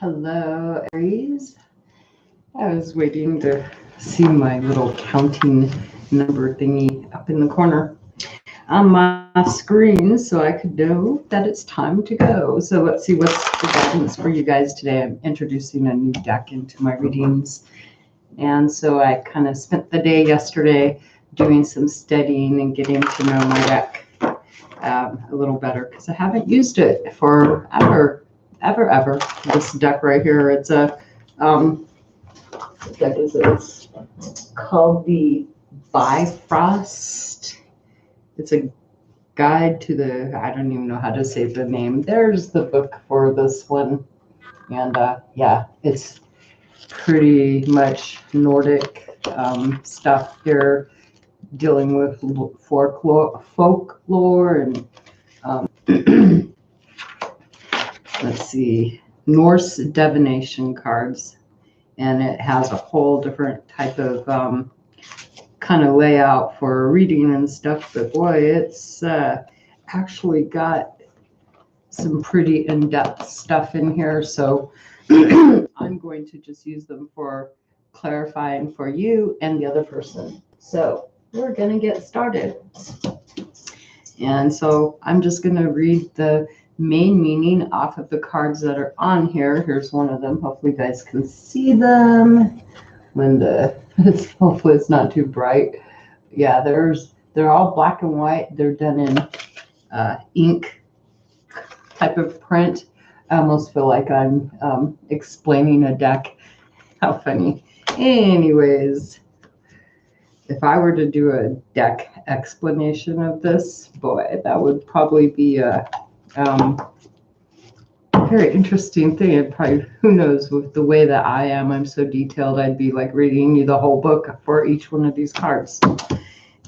Hello, Aries. I was waiting to see my little counting number thingy up in the corner on my screen so I could know that it's time to go. So let's see what's the guidance for you guys today. I'm introducing a new deck into my readings. And so I kind of spent the day yesterday doing some studying and getting to know my deck a little better because I haven't used it forever. Ever. This deck right here, it's a what deck is it? It's called the Bifrost. It's a guide to the, I don't even know how to say the name. There's the book for this one. And yeah, it's pretty much Nordic stuff here, dealing with folklore and let's see, Norse divination cards. And it has a whole different type of kind of layout for reading and stuff. But boy, it's actually got some pretty in-depth stuff in here. So I'm going to just use them for clarifying for you and the other person. So we're going to get started. And so I'm just going to read the main meaning off of the cards that are on here. Here's one of them. Hopefully you guys can see them when hopefully it's not too bright. Yeah, they're all black and white. They're done in ink type of print. I almost feel like I'm explaining a deck. How funny. Anyways, if I were to do a deck explanation of this, boy, that would probably be a very interesting thing. And probably, who knows, with the way that I am, I'm so detailed, I'd be like reading you the whole book for each one of these cards.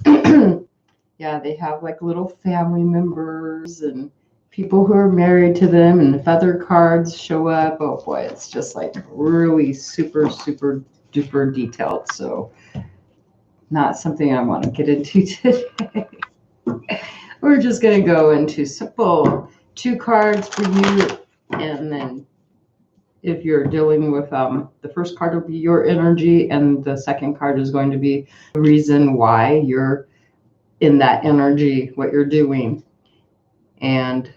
Yeah, they have like little family members and people who are married to them, and if other cards show up, oh boy, it's just like really super duper detailed. So not something I want to get into today. We're just going to go into simple 2 cards for you, and then if you're dealing with the first card will be your energy, and the second card is going to be the reason why you're in that energy, what you're doing. And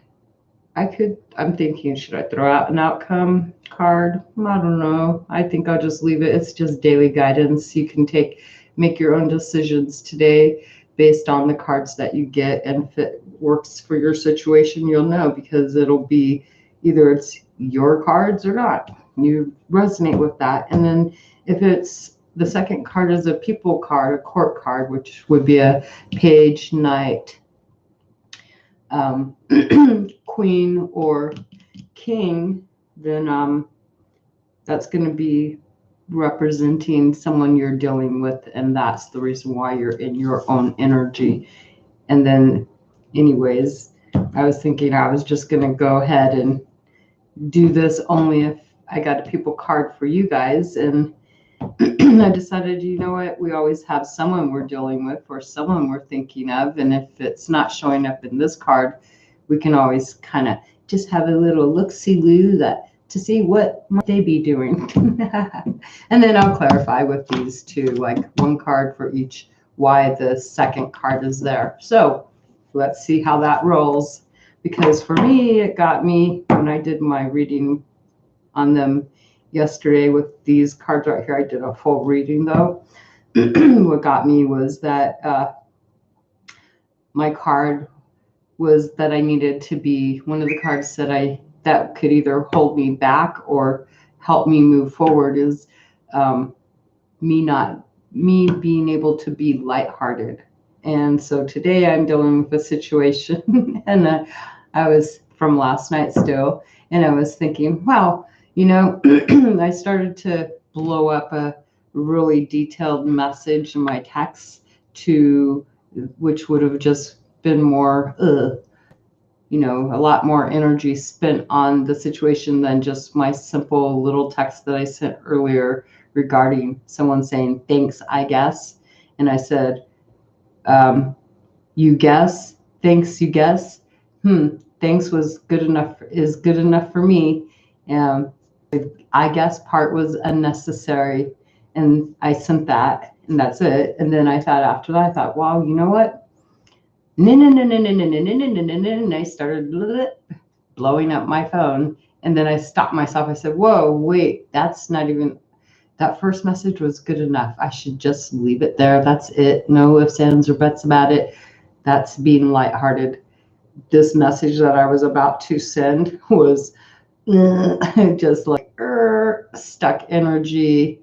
I'm thinking, should I throw out an outcome card? I don't know. I think I'll just leave it. It's just daily guidance. You can make your own decisions today based on the cards that you get, and if it works for your situation, you'll know, because it'll be either it's your cards or not. You resonate with that. And then if it's the second card is a people card, a court card, which would be a page, knight, queen, or king, then that's going to be representing someone you're dealing with, and that's the reason why you're in your own energy. And then anyways, I was thinking I was just going to go ahead and do this only if I got a people card for you guys. And I decided, you know what, we always have someone we're dealing with or someone we're thinking of, and if it's not showing up in this card, we can always kind of just have a little look-see-loo to see what might they be doing. And then I'll clarify with these two, like one card for each, why the second card is there. So let's see how that rolls, because for me, it got me when I did my reading on them yesterday with these cards right here. I did a full reading though. What got me was that my card was that I needed to be, one of the cards said that could either hold me back or help me move forward is me being able to be lighthearted. And so today I'm dealing with a situation and I was from last night still, and I was thinking, wow, I started to blow up a really detailed message in my text which would have just been more a lot more energy spent on the situation than just my simple little text that I sent earlier regarding someone saying, thanks, I guess. And I said, you guess? Thanks, you guess? Thanks is good enough for me. I guess part was unnecessary, and I sent that, and that's it. And then I thought after that, I thought, wow, you know what? And I started blowing up my phone, and then I stopped myself. I said, whoa, wait, that's not even, that first message was good enough. I should just leave it there. That's it. No ifs, ands, or buts about it. That's being lighthearted. This message that I was about to send was just like stuck energy.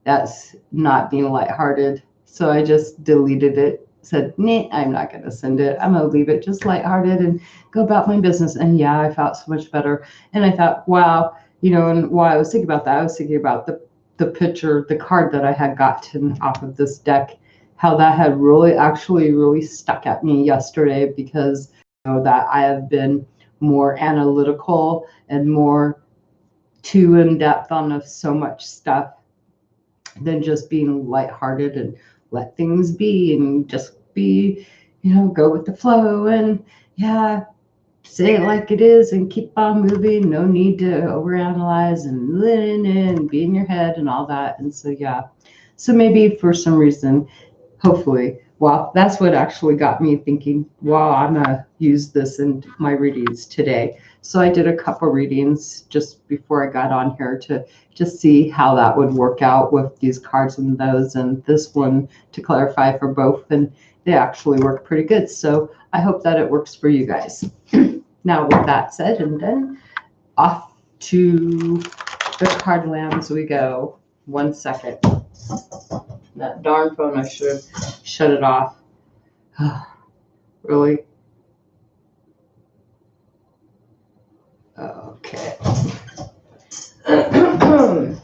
That's not being lighthearted. So I just deleted it, said, nah, I'm not going to send it. I'm going to leave it just lighthearted and go about my business. And yeah, I felt so much better. And I thought, wow, and while I was thinking about that, I was thinking about the picture, the card that I had gotten off of this deck, how that had really stuck at me yesterday, because that I have been more analytical and more too in depth on so much stuff than just being lighthearted and let things be and just be, go with the flow and say it like it is and keep on moving. No need to overanalyze and be in your head and all that. And so maybe for some reason, hopefully, well, that's what actually got me thinking, wow, I'm going to use this in my readings today. So I did a couple readings just before I got on here to just see how that would work out with these cards and those, and this one to clarify for both. And they actually work pretty good. So I hope that it works for you guys. Now, with that said and done, off to the card lands we go. 1 second. That darn phone, I should have shut it off. Really? Okay.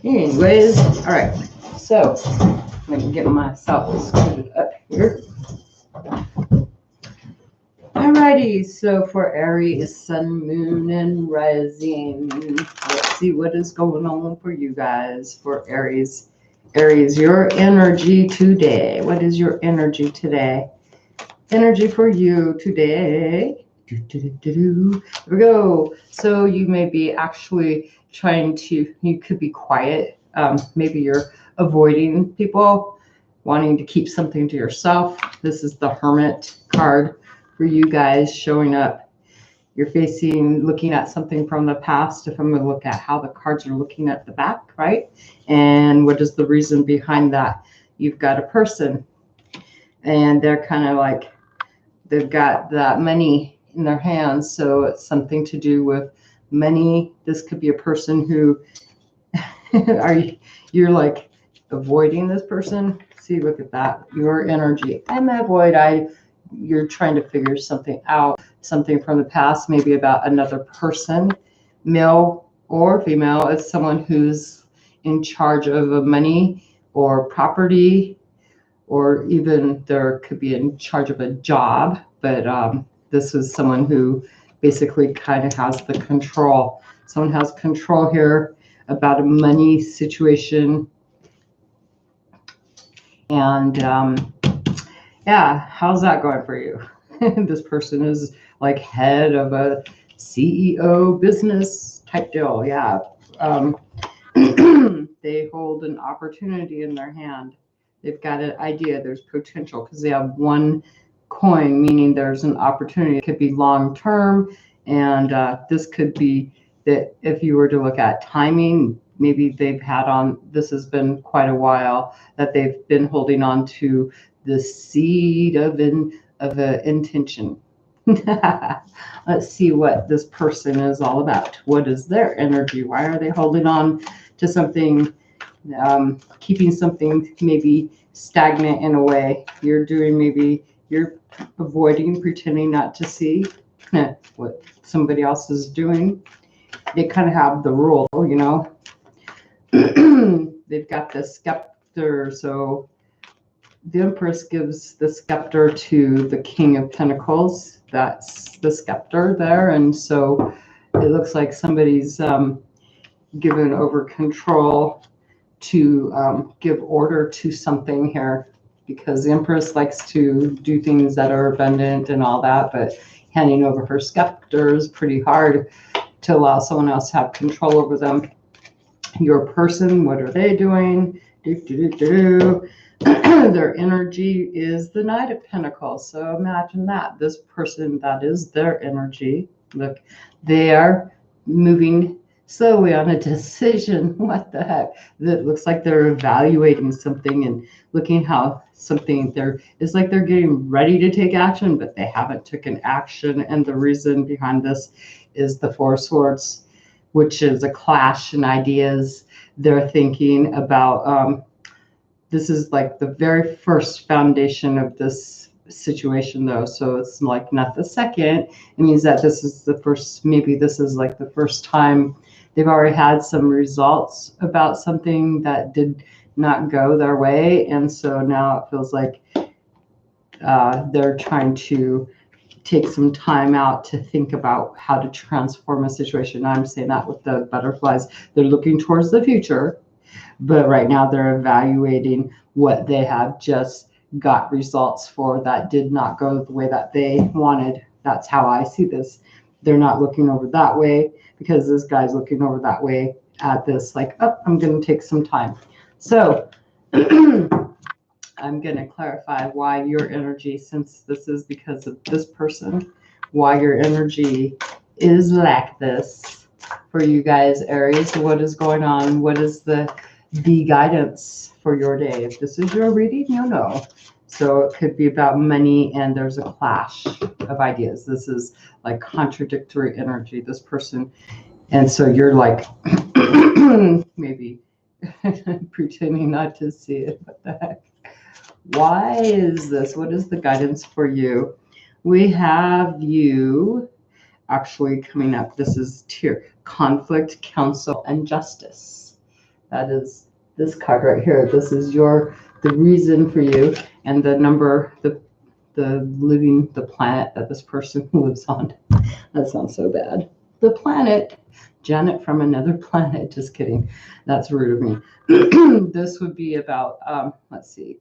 Anyways, all right. So I'm going to get myself scooted up here. Alrighty, so for Aries, Sun, Moon, and Rising, let's see what is going on for you guys for Aries. Aries, your energy today. What is your energy today? Energy for you today. Here we go. So you may be actually you could be quiet. Maybe you're avoiding people, wanting to keep something to yourself. This is the Hermit card for you guys showing up. You're looking at something from the past. If I'm going to look at how the cards are looking at the back, right? And what is the reason behind that? You've got a person, and they're kind of like, they've got that money in their hands. So it's something to do with money. This could be a person who you're like avoiding this person. See, look at that. Your energy. You're trying to figure something out, something from the past, maybe about another person, male or female. It's someone who's in charge of money or property, or even there could be in charge of a job. But this is someone who basically kind of has the control. Someone has control here about a money situation. And how's that going for you? This person is like head of a CEO business type deal. Yeah. They hold an opportunity in their hand. They've got an idea. There's potential because they have one coin, meaning there's an opportunity. It could be long term. And this could be that if you were to look at timing, maybe this has been quite a while that they've been holding on to the seed of an intention. Let's see what this person is all about. What is their energy? Why are they holding on to something, keeping something maybe stagnant in a way? You're avoiding, pretending not to see what somebody else is doing. They kind of have the rule, They've got the scepter. So the Empress gives the scepter to the King of Pentacles. That's the scepter there. And so it looks like somebody's given over control to give order to something here, because the Empress likes to do things that are abundant and all that, but handing over her scepter is pretty hard to allow someone else to have control over them. Your person, what are they doing? Their energy is the Knight of Pentacles. So imagine that. This person, that is their energy. Look, they are moving slowly on a decision. What the heck? That looks like they're evaluating something and looking how something it's like they're getting ready to take action, but they haven't taken action. And the reason behind this is the Four of Swords, which is a clash in ideas. They're thinking about this is like the very first foundation of this situation, though. So it's like not the second. It means that this is the first, maybe this is like the first time they've already had some results about something that did not go their way. And so now it feels like they're trying to take some time out to think about how to transform a situation. I'm saying that with the butterflies. They're looking towards the future, but right now they're evaluating what they have just got results for that did not go the way that they wanted. That's how I see this. They're not looking over that way because this guy's looking over that way at this, like, oh, I'm going to take some time. So I'm going to clarify why your energy, since this is because of this person, why your energy is like this for you guys, Aries. What is going on? What is the guidance for your day? If this is your reading, you'll know. So it could be about money, and there's a clash of ideas. This is like contradictory energy, this person. And so you're like, maybe pretending not to see it. What the heck? Why is this? What is the guidance for you? We have you actually coming up. This is tier conflict, counsel, and justice. That is this card right here. This is the reason for you, and the number, the planet that this person lives on. That sounds so bad. The planet, Janet from another planet. Just kidding. That's rude of me. This would be about, let's see.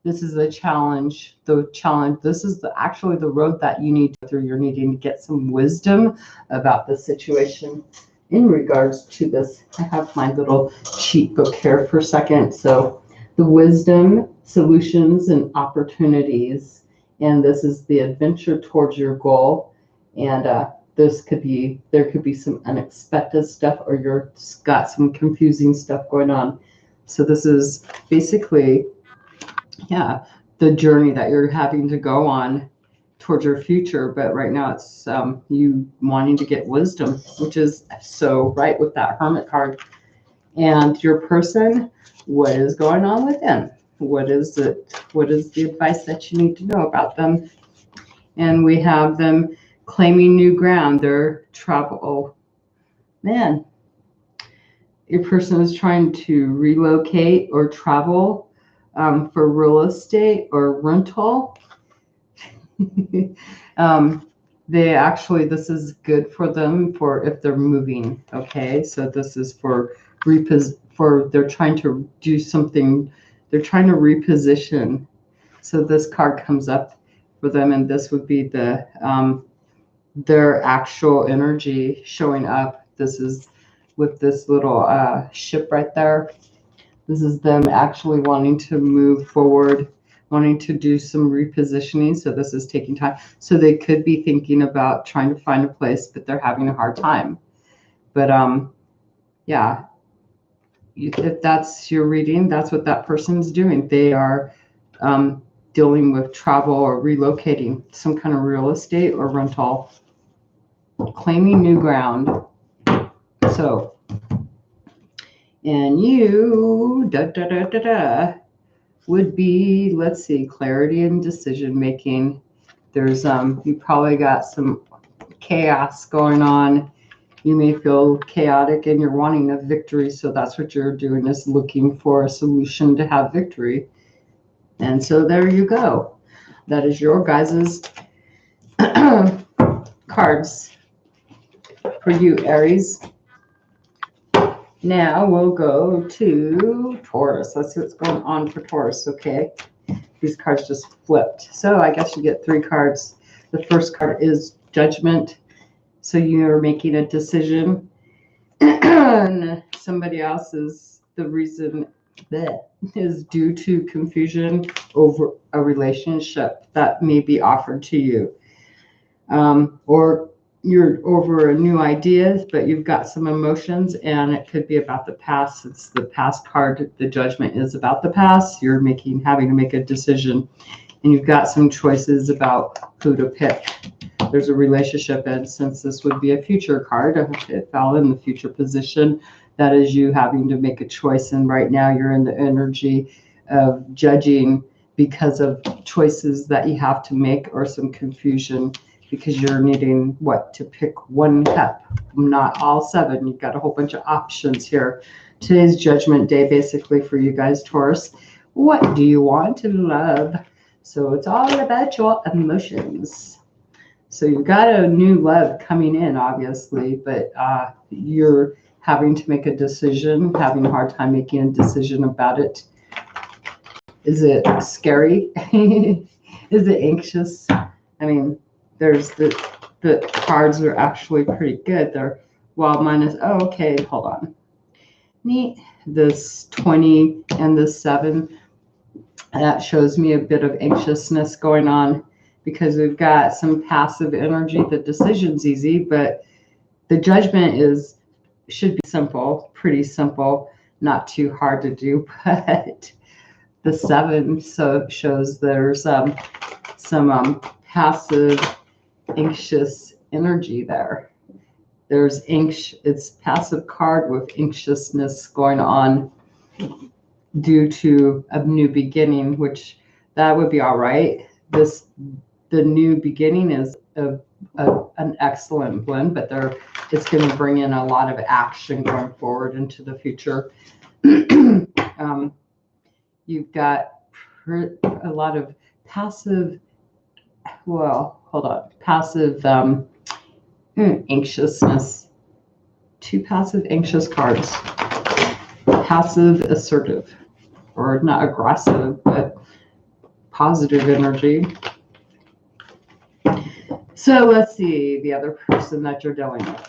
This is a challenge. This is actually the road that you need to go through. You're needing to get some wisdom about the situation in regards to this. I have my little cheat book here for a second. So the wisdom, solutions, and opportunities. And this is the adventure towards your goal. And there could be some unexpected stuff, or you're got some confusing stuff going on. So this is basically, yeah, the journey that you're having to go on towards your future. But right now it's you wanting to get wisdom, which is so right with that Hermit card. And your person, what is going on with them? What is the advice that you need to know about them? And we have them claiming new ground. Their travel. Oh, man. Your person is trying to relocate or travel for real estate or rental. They actually, this is good for them for if they're moving. Okay, so this is for they're trying to do something. They're trying to reposition. So this card comes up for them, and this would be the their actual energy showing up. This is with this little ship right there. This is them actually wanting to move forward, wanting to do some repositioning. So this is taking time. So they could be thinking about trying to find a place, but they're having a hard time. But yeah, if that's your reading, that's what that person's doing. They are dealing with travel or relocating, some kind of real estate or rental, claiming new ground. So, and you, would be, let's see, clarity and decision making. There's you probably got some chaos going on. You may feel chaotic and you're wanting a victory. So that's what you're doing, is looking for a solution to have victory. And so there you go. That is your guys's cards for you, Aries. Now we'll go to Taurus. Let's see what's going on for Taurus, okay? These cards just flipped. So I guess you get 3 cards. The first card is Judgment. So you're making a decision. And somebody else's, the reason that is due to confusion over a relationship that may be offered to you. Or you're over a new idea, but you've got some emotions, and it could be about the past. It's the past card. The judgment is about the past. You're having to make a decision, and you've got some choices about who to pick. There's a relationship, and since this would be a future card, it fell in the future position. That is you having to make a choice, and right now you're in the energy of judging because of choices that you have to make, or some confusion because you're needing to pick one cup, not all 7. You've got a whole bunch of options here. Today's judgment day, basically, for you guys, Taurus. What do you want in love? So it's all about your emotions. So you've got a new love coming in, obviously, but you're having to make a decision, having a hard time making a decision about it. Is it scary? Is it anxious? I mean, there's the cards are actually pretty good. They're, well, mine is, oh, okay, hold on. Neat. This 20 and this 7, that shows me a bit of anxiousness going on, because we've got some passive energy. The decision's easy, but the judgment should be simple, pretty simple, not too hard to do. But the 7 shows there's some passive, anxious energy there. It's passive card with anxiousness going on due to a new beginning, which that would be all right. The new beginning is an excellent blend, but it's going to bring in a lot of action going forward into the future. You've got a lot of passive, passive anxiousness. 2 passive anxious cards. Passive assertive, or not aggressive, but positive energy. So let's see the other person that you're dealing with.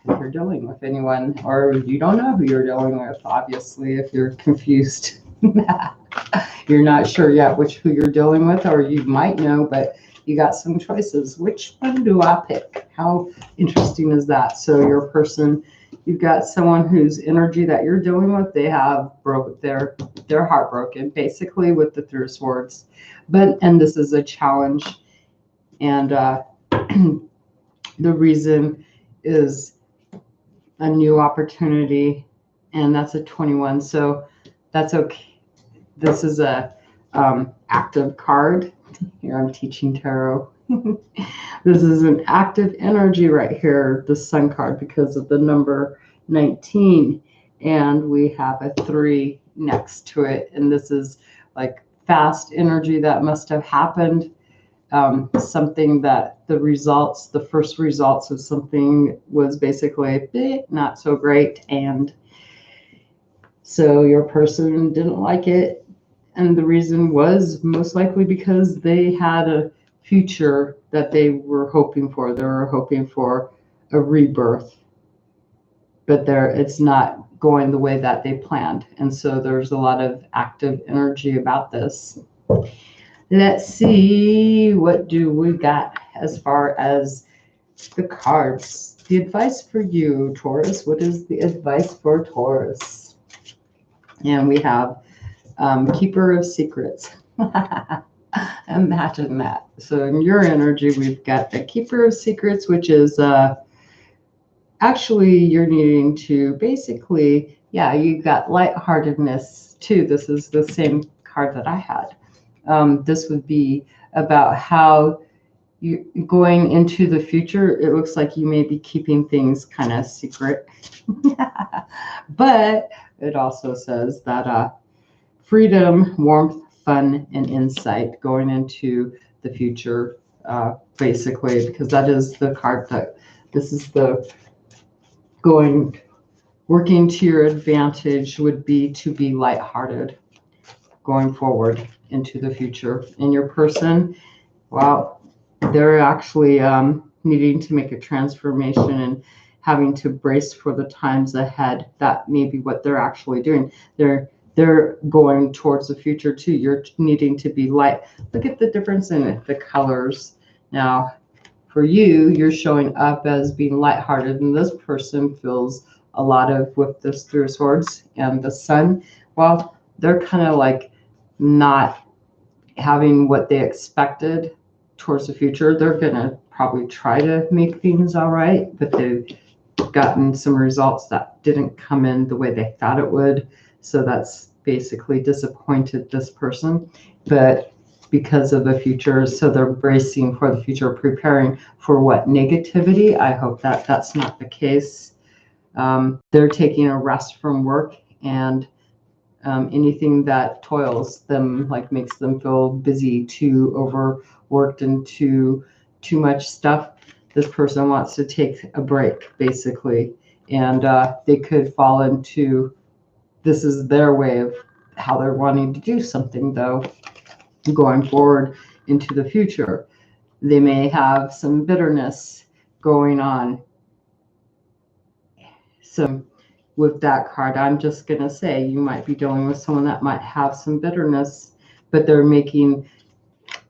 If you're dealing with anyone, or you don't know who you're dealing with, obviously, if you're confused. You're not sure yet who you're dealing with, or you might know, but you got some choices. Which one do I pick? How interesting is that? So your person, you've got someone whose energy that you're dealing with, they have they're heartbroken, basically, with the 3 of Swords. And this is a challenge, and the reason is a new opportunity, and that's a 21. So that's okay. This is a active card. Here I'm teaching tarot. This is an active energy right here, the Sun card, because of the number 19, and we have a 3 next to it, and this is like fast energy that must have happened. Something that the first results of something was basically not so great, and so your person didn't like it. And the reason was most likely because they had a future that they were hoping for. They were hoping for a rebirth, but it's not going the way that they planned. And so there's a lot of active energy about this. Let's see, what do we got as far as the cards? The advice for you, Taurus. What is the advice for Taurus? And we have Keeper of Secrets. Imagine that. So in your energy, we've got the Keeper of Secrets, which is actually you're needing to basically, you got lightheartedness too. This is the same card that I had. This would be about how you going into the future. It looks like you may be keeping things kind of secret, but it also says that freedom, warmth, fun, and insight going into the future, basically, because that is the card that this is the working to your advantage would be to be lighthearted going forward into the future. In your person, well, they're actually needing to make a transformation and having to brace for the times ahead. That may be what they're actually doing. They're going towards the future too. You're needing to be light. Look at the difference in it, the colors. Now, for you, you're showing up as being lighthearted, and this person feels a lot of, with this Three of Swords and the Sun, well, they're kind of like not having what they expected towards the future. They're going to probably try to make things all right, but they've gotten some results that didn't come in the way they thought it would. So that's basically disappointed this person. But because of the future, so they're bracing for the future, preparing for what? Negativity. I hope that that's not the case. They're taking a rest from work, and anything that toils them, like makes them feel busy, too overworked, and too much stuff. This person wants to take a break, basically, and they could fall into, this is their way of how they're wanting to do something, though, going forward into the future. They may have some bitterness going on. So with that card, I'm just going to say you might be dealing with someone that might have some bitterness, but they're making,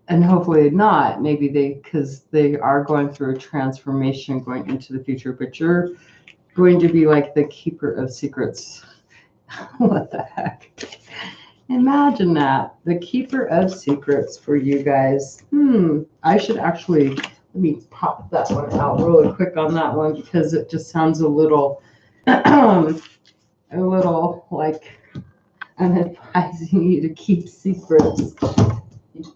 and hopefully not, maybe because they are going through a transformation going into the future, but you're going to be like the keeper of secrets. What the heck? Imagine that, the keeper of secrets for you guys. I should actually, let me pop that one out really quick on that one, because it just sounds a little like I'm advising you to keep secrets.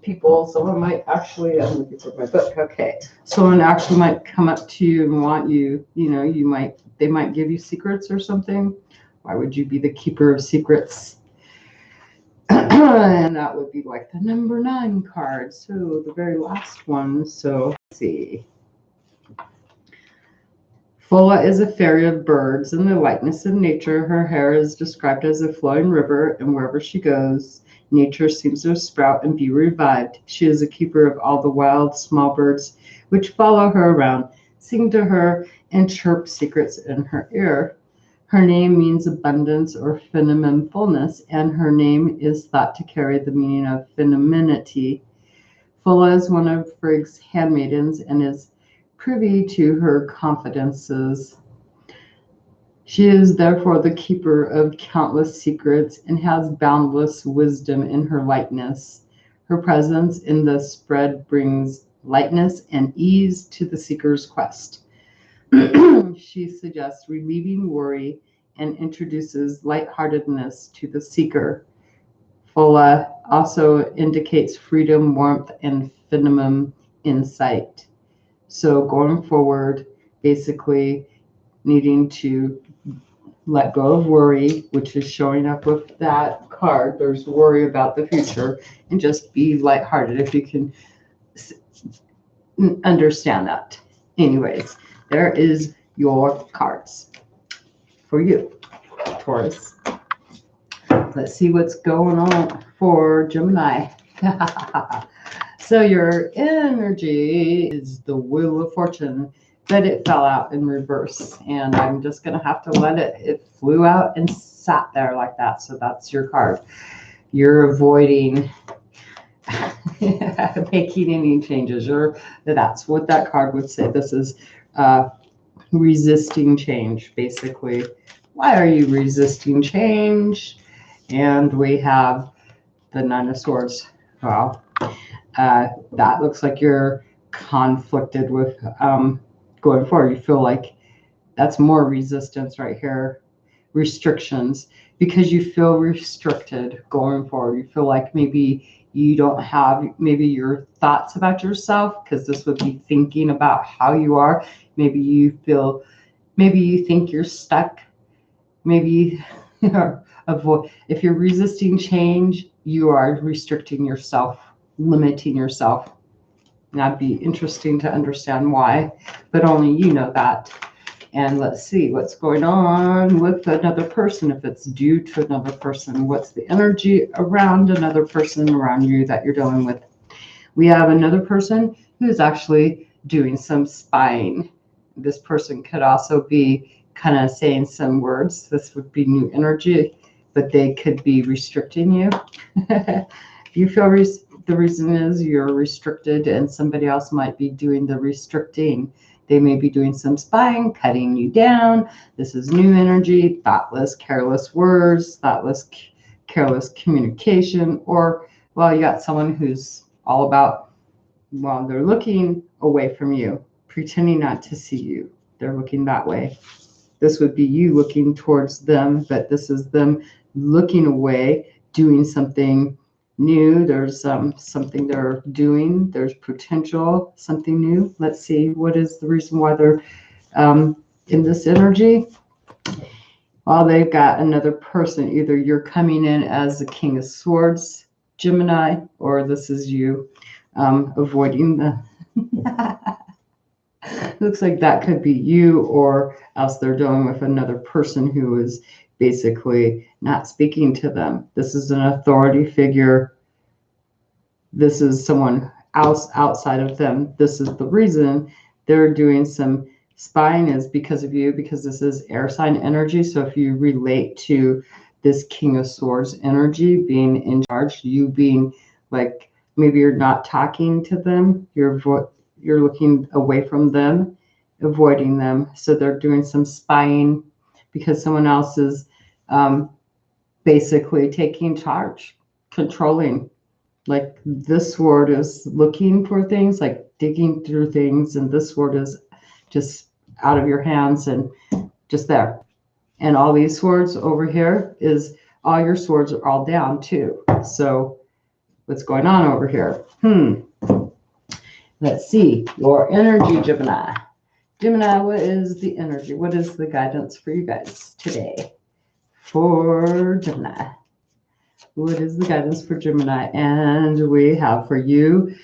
People, someone might actually, I'm looking for my book. Okay, someone actually might come up to you and want you, they might give you secrets or something. Why would you be the keeper of secrets? And that would be like the number 9 card. So the very last one. So let's see. Fola is a fairy of birds and the likeness of nature. Her hair is described as a flowing river, and wherever she goes, nature seems to sprout and be revived. She is a keeper of all the wild, small birds which follow her around, sing to her, and chirp secrets in her ear. Her name means abundance or femininefulness, and her name is thought to carry the meaning of femininity. Fola is one of Frigg's handmaidens and is privy to her confidences. She is therefore the keeper of countless secrets and has boundless wisdom in her lightness. Her presence in the spread brings lightness and ease to the seeker's quest. She suggests relieving worry and introduces lightheartedness to the seeker. Fola also indicates freedom, warmth, and feminine insight. So going forward, basically needing to let go of worry, which is showing up with that card. There's worry about the future, and just be lighthearted if you can understand that. Anyways, there is your cards for you, Taurus. Let's see what's going on for Gemini. So your energy is the Wheel of Fortune, but it fell out in reverse, and I'm just going to have to let it flew out and sat there like that. So that's your card. You're avoiding making any changes, or that's what that card would say. This is resisting change, basically. Why are you resisting change? And we have the Nine of Swords. Wow. That looks like you're conflicted with going forward. You feel like that's more resistance right here, restrictions, because you feel restricted going forward. You feel like maybe you don't have maybe your thoughts about yourself, because this would be thinking about how you are. Maybe you think you're stuck. Maybe if you're resisting change, you are restricting yourself, limiting yourself. And that'd be interesting to understand why, but only you know that. And let's see what's going on with another person. If it's due to another person, what's the energy around another person around you that you're dealing with? We have another person who's actually doing some spying. this person could also be kind of saying some words. This would be new energy, but they could be restricting you. You feel the reason is you're restricted and somebody else might be doing the restricting. They may be doing some spying, cutting you down. This is new energy, thoughtless, careless words, thoughtless, careless communication, or, well, you got someone who's all about, well, they're looking away from you, pretending not to see you. They're looking that way. This would be you looking towards them, but this is them looking away, doing something new. There's something they're doing. There's potential, something new. Let's see, what is the reason why they're in this energy? Well, they've got another person. Either you're coming in as the King of Swords, Gemini, or this is you avoiding the... Looks like that could be you, or else they're dealing with another person who is basically not speaking to them. This is an authority figure. This is someone else outside of them. This is the reason they're doing some spying, is because of you, because this is air sign energy. So if you relate to this King of Swords energy, being in charge, you being like, maybe you're not talking to them, you're looking away from them, avoiding them. So they're doing some spying because someone else is basically taking charge, controlling. Like this sword is looking for things, like digging through things, and this sword is just out of your hands and just there. And all these swords over here is, all your swords are all down too. So what's going on over here? Let's see, your energy, Gemini. Gemini, what is the energy? What is the guidance for you guys today? For Gemini. What is the guidance for Gemini? And we have for you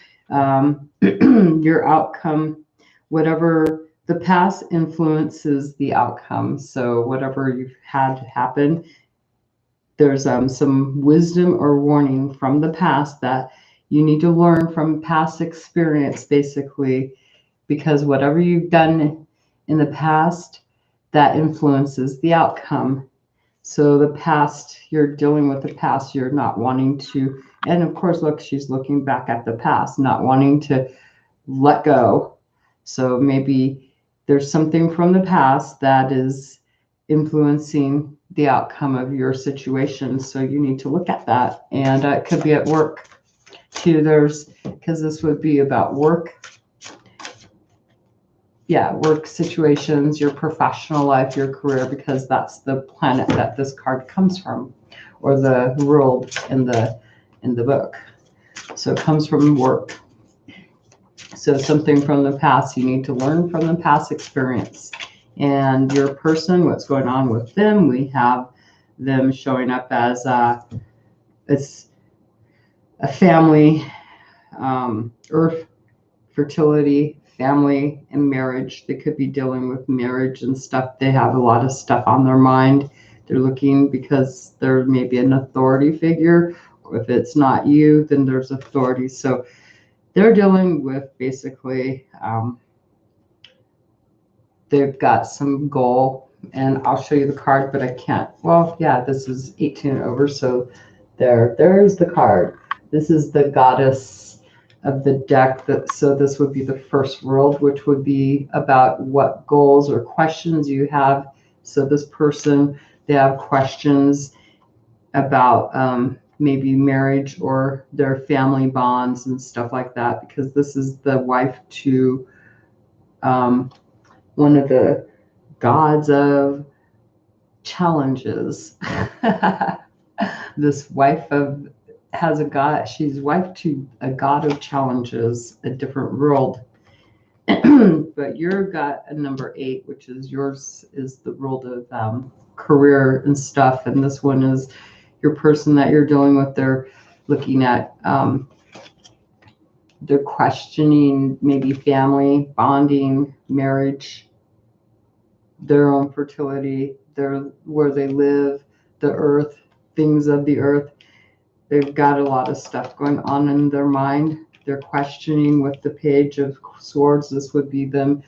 your outcome, whatever the past influences the outcome. So whatever you've had happen, there's some wisdom or warning from the past that you need to learn from past experience, basically, because whatever you've done in the past, that influences the outcome. So the past, you're dealing with the past, you're not wanting to, and of course, look, she's looking back at the past, not wanting to let go. So maybe there's something from the past that is influencing the outcome of your situation. So you need to look at that. And it could be at work too. Because this would be about work. Yeah, work situations, your professional life, your career, because that's the planet that this card comes from, or the world in the book. So it comes from work. So something from the past, you need to learn from the past experience. And your person, what's going on with them, we have them showing up as it's a family, earth, fertility, family, and marriage. They could be dealing with marriage and stuff. They have a lot of stuff on their mind. They're looking because there may be an authority figure. Or if it's not you, then there's authority. So they're dealing with basically, they've got some goal, and I'll show you the card, but I can't. Well, yeah, this is 18 and over, so there's the card. This is the goddess of the deck. So this would be the first world, which would be about what goals or questions you have. So this person, they have questions about maybe marriage or their family bonds and stuff like that, because this is the wife to one of the gods of challenges. This wife has a god, she's wife to a god of challenges, a different world. But you're got a number 8, which is yours, is the world of career and stuff. And this one is your person that you're dealing with. They're looking at, they're questioning maybe family, bonding, marriage, their own fertility, where they live, the earth, things of the earth. They've got a lot of stuff going on in their mind. They're questioning with the Page of Swords. This would be them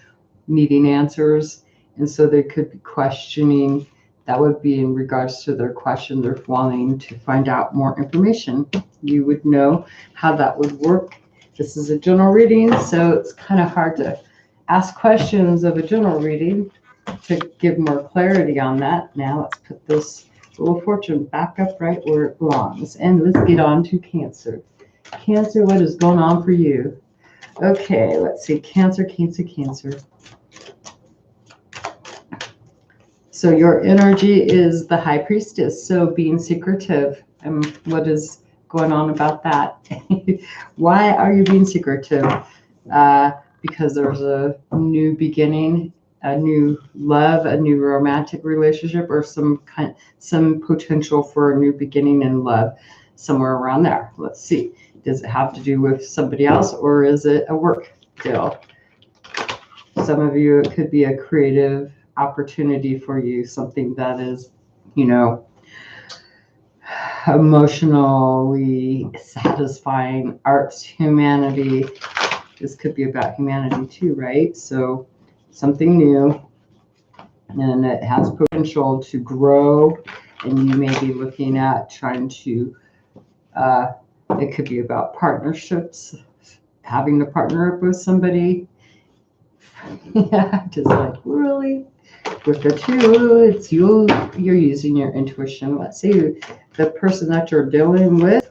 needing answers. And so they could be questioning. That would be in regards to their question. They're wanting to find out more information. You would know how that would work. This is a general reading, so it's kind of hard to ask questions of a general reading to give more clarity on that. Now let's put this Wheel of Fortune back up right where it belongs. And let's get on to Cancer. Cancer, what is going on for you? Okay, let's see. Cancer, Cancer, Cancer. So your energy is the High Priestess. So being secretive. And what is going on about that? Why are you being secretive? Because there's a new beginning, a new love, a new romantic relationship, or some potential for a new beginning in love, somewhere around there. Let's see. Does it have to do with somebody else, or is it a work deal? Some of you, it could be a creative opportunity for you, something that is, emotionally satisfying, arts, humanity. This could be about humanity too, right? So something new, and it has potential to grow, and you may be looking at trying to, it could be about partnerships, having to partner up with somebody. Yeah, just like, really? With the two, it's you're using your intuition. Let's see, the person that you're dealing with,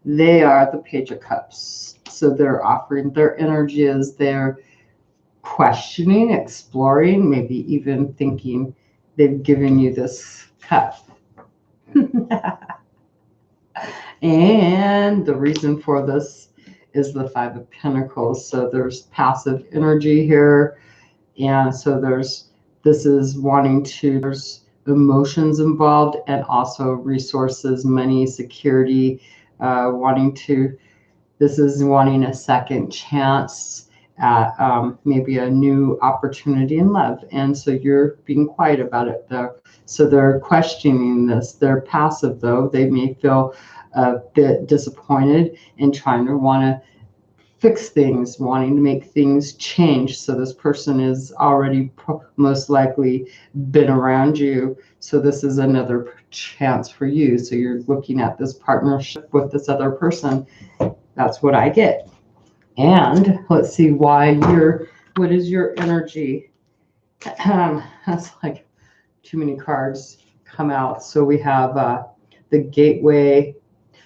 they are the Page of Cups. So they're offering their energy as they're questioning, exploring, maybe even thinking they've given you this cup. And the reason for this is the Five of Pentacles. So there's passive energy here. And so this is wanting to, there's emotions involved, and also resources, money, security, this is wanting a second chance at maybe a new opportunity in love. And so you're being quiet about it though. So they're questioning this. They're passive though. They may feel a bit disappointed and trying to want to fix things, wanting to make things change. So this person is already most likely been around you. So this is another chance for you. So you're looking at this partnership with this other person. That's what I get. And let's see what is your energy? That's like too many cards come out. So we have the Gateway.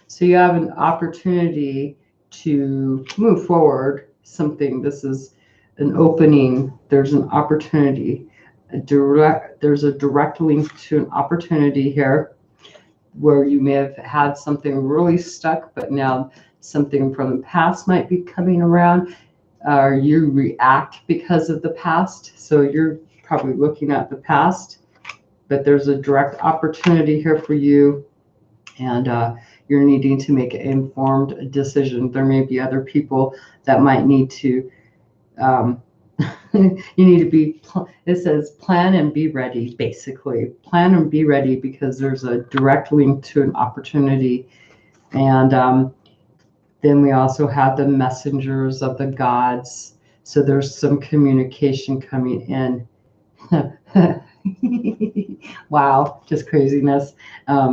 So you have an opportunity to move forward something. This is an opening. There's an opportunity. There's a direct link to an opportunity here where you may have had something really stuck, but now something from the past might be coming around. You react because of the past. So you're probably looking at the past, but there's a direct opportunity here for you. And you're needing to make an informed decision. There may be other people that might need to, you need to be, it says plan and be ready, basically. Plan and be ready, because there's a direct link to an opportunity. And then we also have the messengers of the gods. So there's some communication coming in. Wow, just craziness.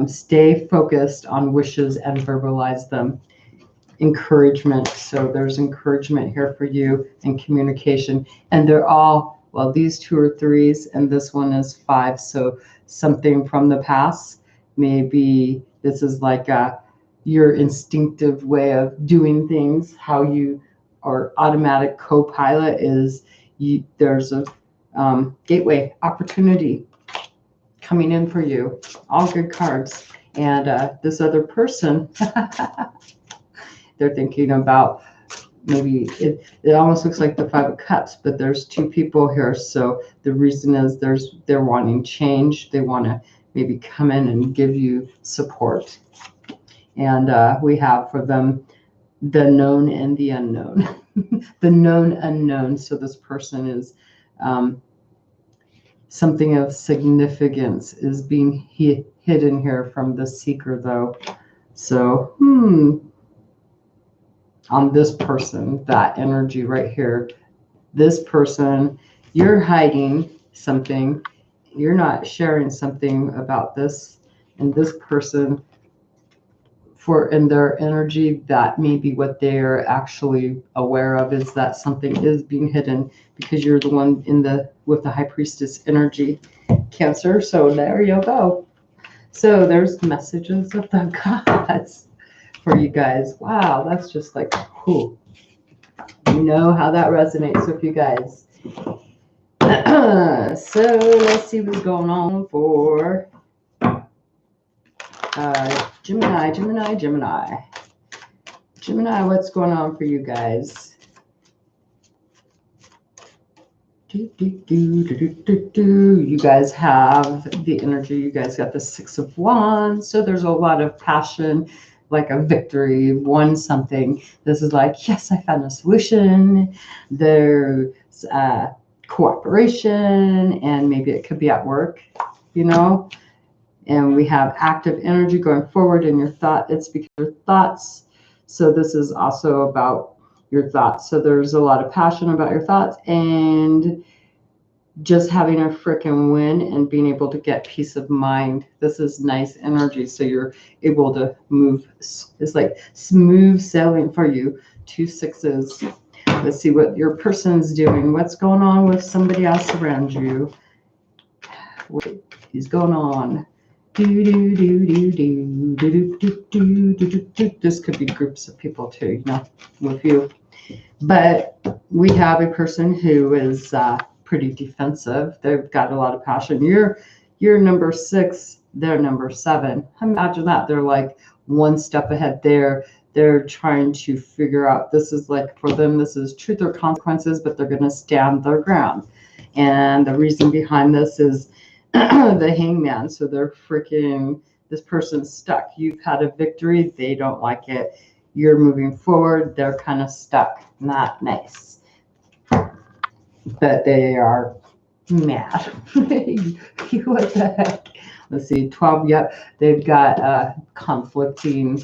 Stay focused on wishes and verbalize them. Encouragement. So there's encouragement here for you, and communication. And they're all, well, these two are threes and this one is five. So something from the past, maybe this is like your instinctive way of doing things, how you, or automatic co-pilot is, there's a gateway opportunity coming in for you. All good cards. And this other person, they're thinking about, maybe it almost looks like the Five of Cups, but there's two people here. So the reason is they're wanting change. They want to maybe come in and give you support. And we have for them the known and the unknown. The known unknown. So this person is something of significance is being hidden here from the seeker though. So on this person, that energy right here, this person, you're hiding something. You're not sharing something about this and this person for in their energy. That may be what they're actually aware of, is that something is being hidden because you're the one in the with the high priestess energy, Cancer. So there you go. So there's messages of the gods for you guys. Wow, that's just like cool. You know how that resonates with you guys. So let's see what's going on for Gemini, Gemini, Gemini. Gemini, what's going on for you guys? You guys have the energy. You guys got the Six of Wands. So there's a lot of passion, like a victory, won something. This is like, yes, I found a solution. There's cooperation, and maybe it could be at work, you know. And we have active energy going forward in your thought. It's because your thoughts. So this is also about your thoughts. So there's a lot of passion about your thoughts and just having a freaking win and being able to get peace of mind. This is nice energy. So you're able to move. It's like smooth sailing for you. 2 6s. Let's see what your person's doing. What's going on with somebody else around you? What is going on? This could be groups of people too, you know, with you. But we have a person who is pretty defensive. They've got a lot of passion. You're number 6, they're number 7. Imagine that. They're like one step ahead there. They're trying to figure out, this is like, for them, this is truth or consequences, but they're going to stand their ground. And the reason behind this is the Hangman. So they're freaking, this person's stuck. You've had a victory. They don't like it. You're moving forward. They're kind of stuck. Not nice. But they are mad. What the heck? Let's see. 12. Yep. They've got conflicting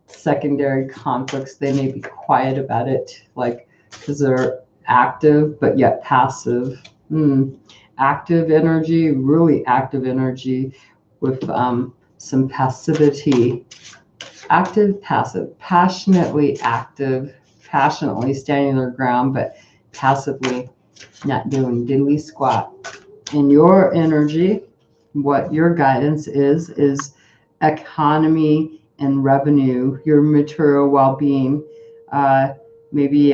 secondary conflicts. They may be quiet about it, like, because they're active, but yet passive. Active energy, really active energy with some passivity. Active, passive, passionately active, passionately standing their ground, but passively not doing diddly squat. In your energy, what your guidance is economy and revenue, your material well-being, maybe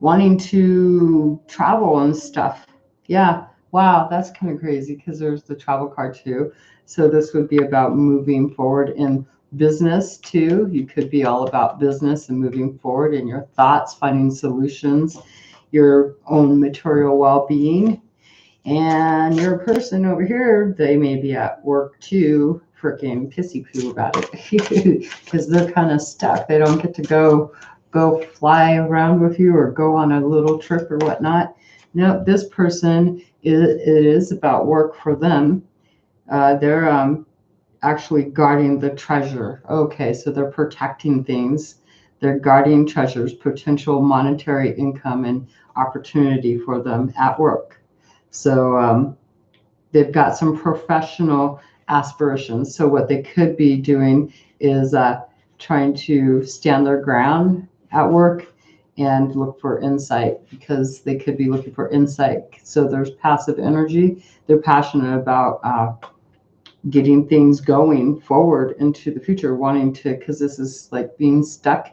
wanting to travel and stuff. Yeah. Wow. That's kind of crazy because there's the travel card too. So this would be about moving forward in business too. You could be all about business and moving forward in your thoughts, finding solutions, your own material well-being. And your person over here, they may be at work too, freaking pissy poo about it because they're kind of stuck. They don't get to go fly around with you or go on a little trip or whatnot. No, this person, it is about work for them. They're actually guarding the treasure. Okay, so they're protecting things. They're guarding treasures, potential monetary income and opportunity for them at work. So they've got some professional aspirations. So what they could be doing is trying to stand their ground at work and look for insight, because they could be looking for insight. So there's passive energy. They're passionate about getting things going forward into the future, wanting to, because this is like being stuck.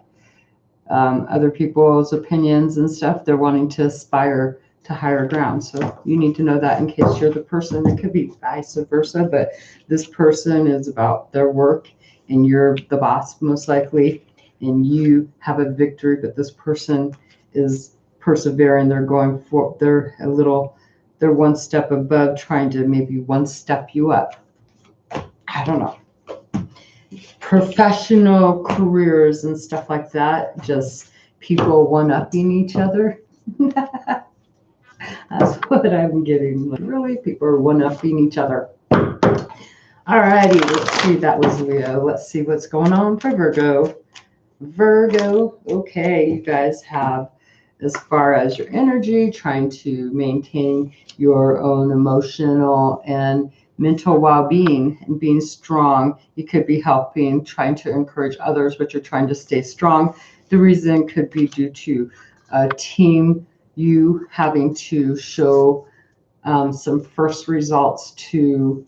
Other people's opinions and stuff, they're wanting to aspire to higher ground. So you need to know that in case you're the person. It could be vice versa, but this person is about their work and you're the boss most likely, and you have a victory, but this person is persevering. They're going for, they're one step above, trying to maybe one step you up. I don't know. Professional careers and stuff like that, just people one-upping each other. That's what I'm getting. Like, really, people are one-upping each other. All righty, let's see. That was Leo. Let's see what's going on for Virgo. Virgo, okay, you guys have as far as your energy, trying to maintain your own emotional and mental well-being and being strong. You could be helping, trying to encourage others, but you're trying to stay strong. The reason could be due to a team, you having to show some first results to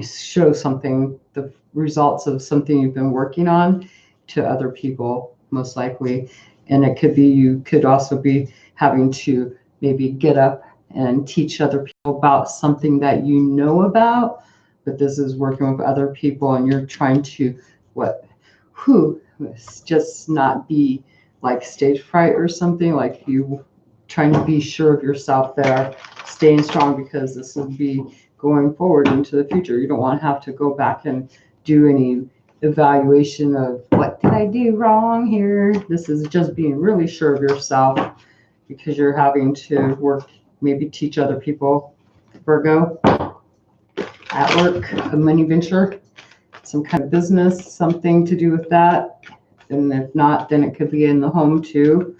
show something, the results of something you've been working on to other people, most likely. And it could be, you could also be having to maybe get up and teach other people about something that you know about, but this is working with other people and you're trying to, just not be like stage fright or something, like you trying to be sure of yourself there, staying strong, because this will be going forward into the future. You don't want to have to go back and do any evaluation of what did I do wrong here. This is just being really sure of yourself because you're having to work, maybe teach other people, Virgo, at work, a money venture, some kind of business, something to do with that. And if not, then it could be in the home too.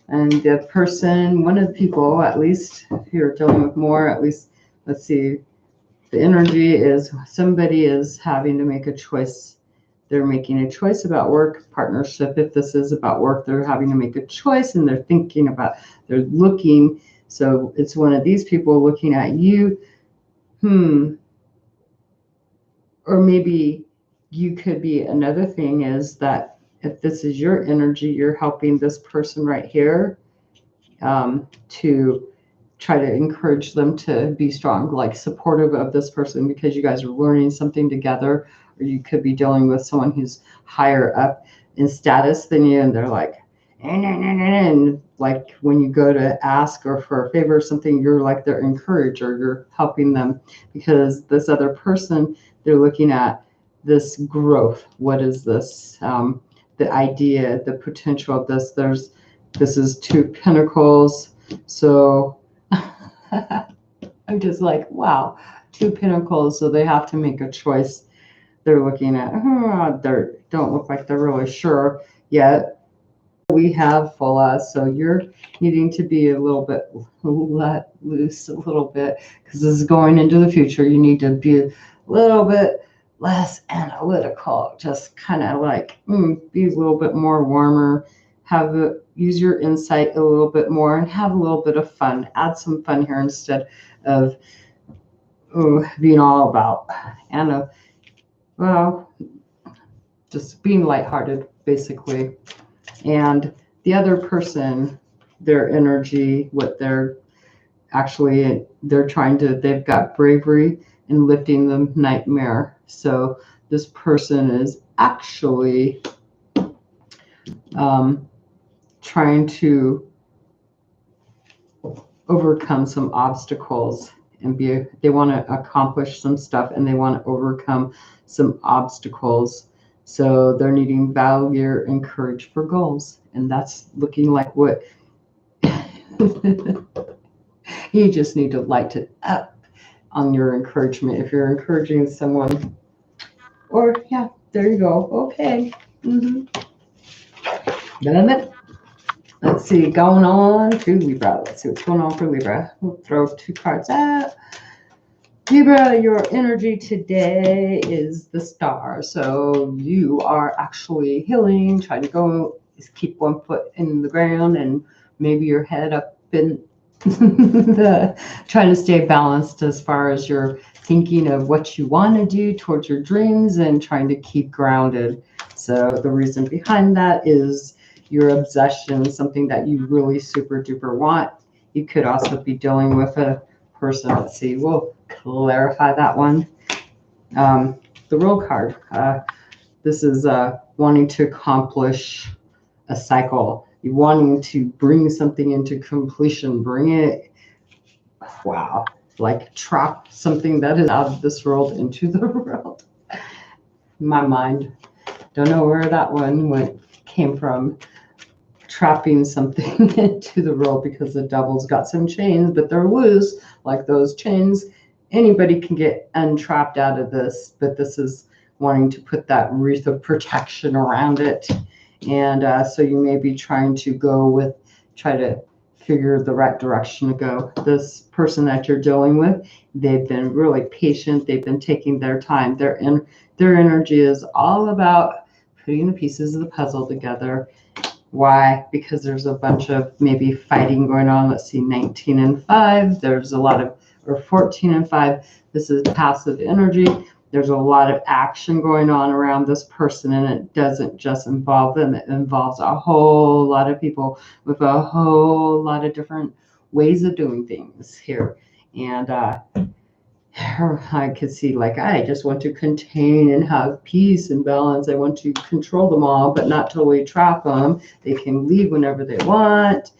And the person, one of the people, at least if you're dealing with more, at least, let's see, the energy is somebody is having to make a choice. They're making a choice about work, partnership. If this is about work, they're having to make a choice and they're thinking about, they're looking. So it's one of these people looking at you. Or maybe you could be, another thing is that if this is your energy, you're helping this person right here to try to encourage them to be strong, like supportive of this person because you guys are learning something together. Or you could be dealing with someone who's higher up in status than you and they're like, and like when you go to ask or for a favor or something, you're like their encourager, you're helping them because this other person, they're looking at this growth. What is this? The idea, the potential of this. This is 2 pentacles. So I'm just like, wow, 2 pentacles. So they have to make a choice. They're looking at, they don't look like they're really sure yet. We have Fola, so you're needing to be a little bit let loose a little bit because this is going into the future. You need to be a little bit less analytical, just kind of like be a little bit more warmer, use your insight a little bit more and have a little bit of fun. Add some fun here instead of being all about just being lighthearted, basically. And the other person, their energy, what they're trying to, they've got bravery in lifting the nightmare. So this person is actually trying to overcome some obstacles and they want to accomplish some stuff and they want to overcome some obstacles. So they're needing value and courage for goals. And that's looking like what you just need to light it up on your encouragement. If you're encouraging someone, or yeah, there you go. Okay. Let's see, going on to Libra. Let's see what's going on for Libra. We'll throw 2 cards out. Libra, your energy today is the Star. So you are actually healing, trying to go, keep one foot in the ground and maybe your head up in trying to stay balanced as far as you're thinking of what you want to do towards your dreams and trying to keep grounded. So the reason behind that is your obsession, something that you really super duper want. You could also be dealing with a person. Let's see, we'll clarify that one. The World card. This is wanting to accomplish a cycle. You wanting to bring something into completion, bring it, wow, like trap something that is out of this world into the world. My mind, don't know where that one came from. Trapping something into the world because the devil's got some chains, but they're loose, like those chains. Anybody can get untrapped out of this, but this is wanting to put that wreath of protection around it. And so you may be trying to go with try to figure the right direction to go. This person that you're dealing with, they've been really patient. They've been taking their time. Their energy is all about putting the pieces of the puzzle together. Why? Because there's a bunch of maybe fighting going on. Let's see, 19 and 5. There's a lot of, or 14 and 5. This is passive energy. There's a lot of action going on around this person, and it doesn't just involve them. It involves a whole lot of people with a whole lot of different ways of doing things here. And I could see, like, I just want to contain and have peace and balance. I want to control them all, but not totally trap them. They can leave whenever they want.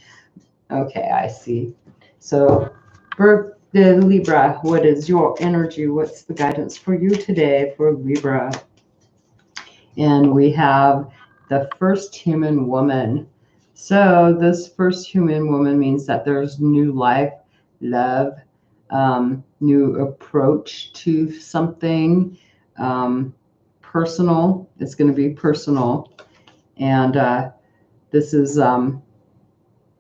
Okay, I see. So, the Libra, what is your energy? What's the guidance for you today for Libra? And we have the first human woman. So this first human woman means that there's new life, love, new approach to something, personal. It's going to be personal. And this is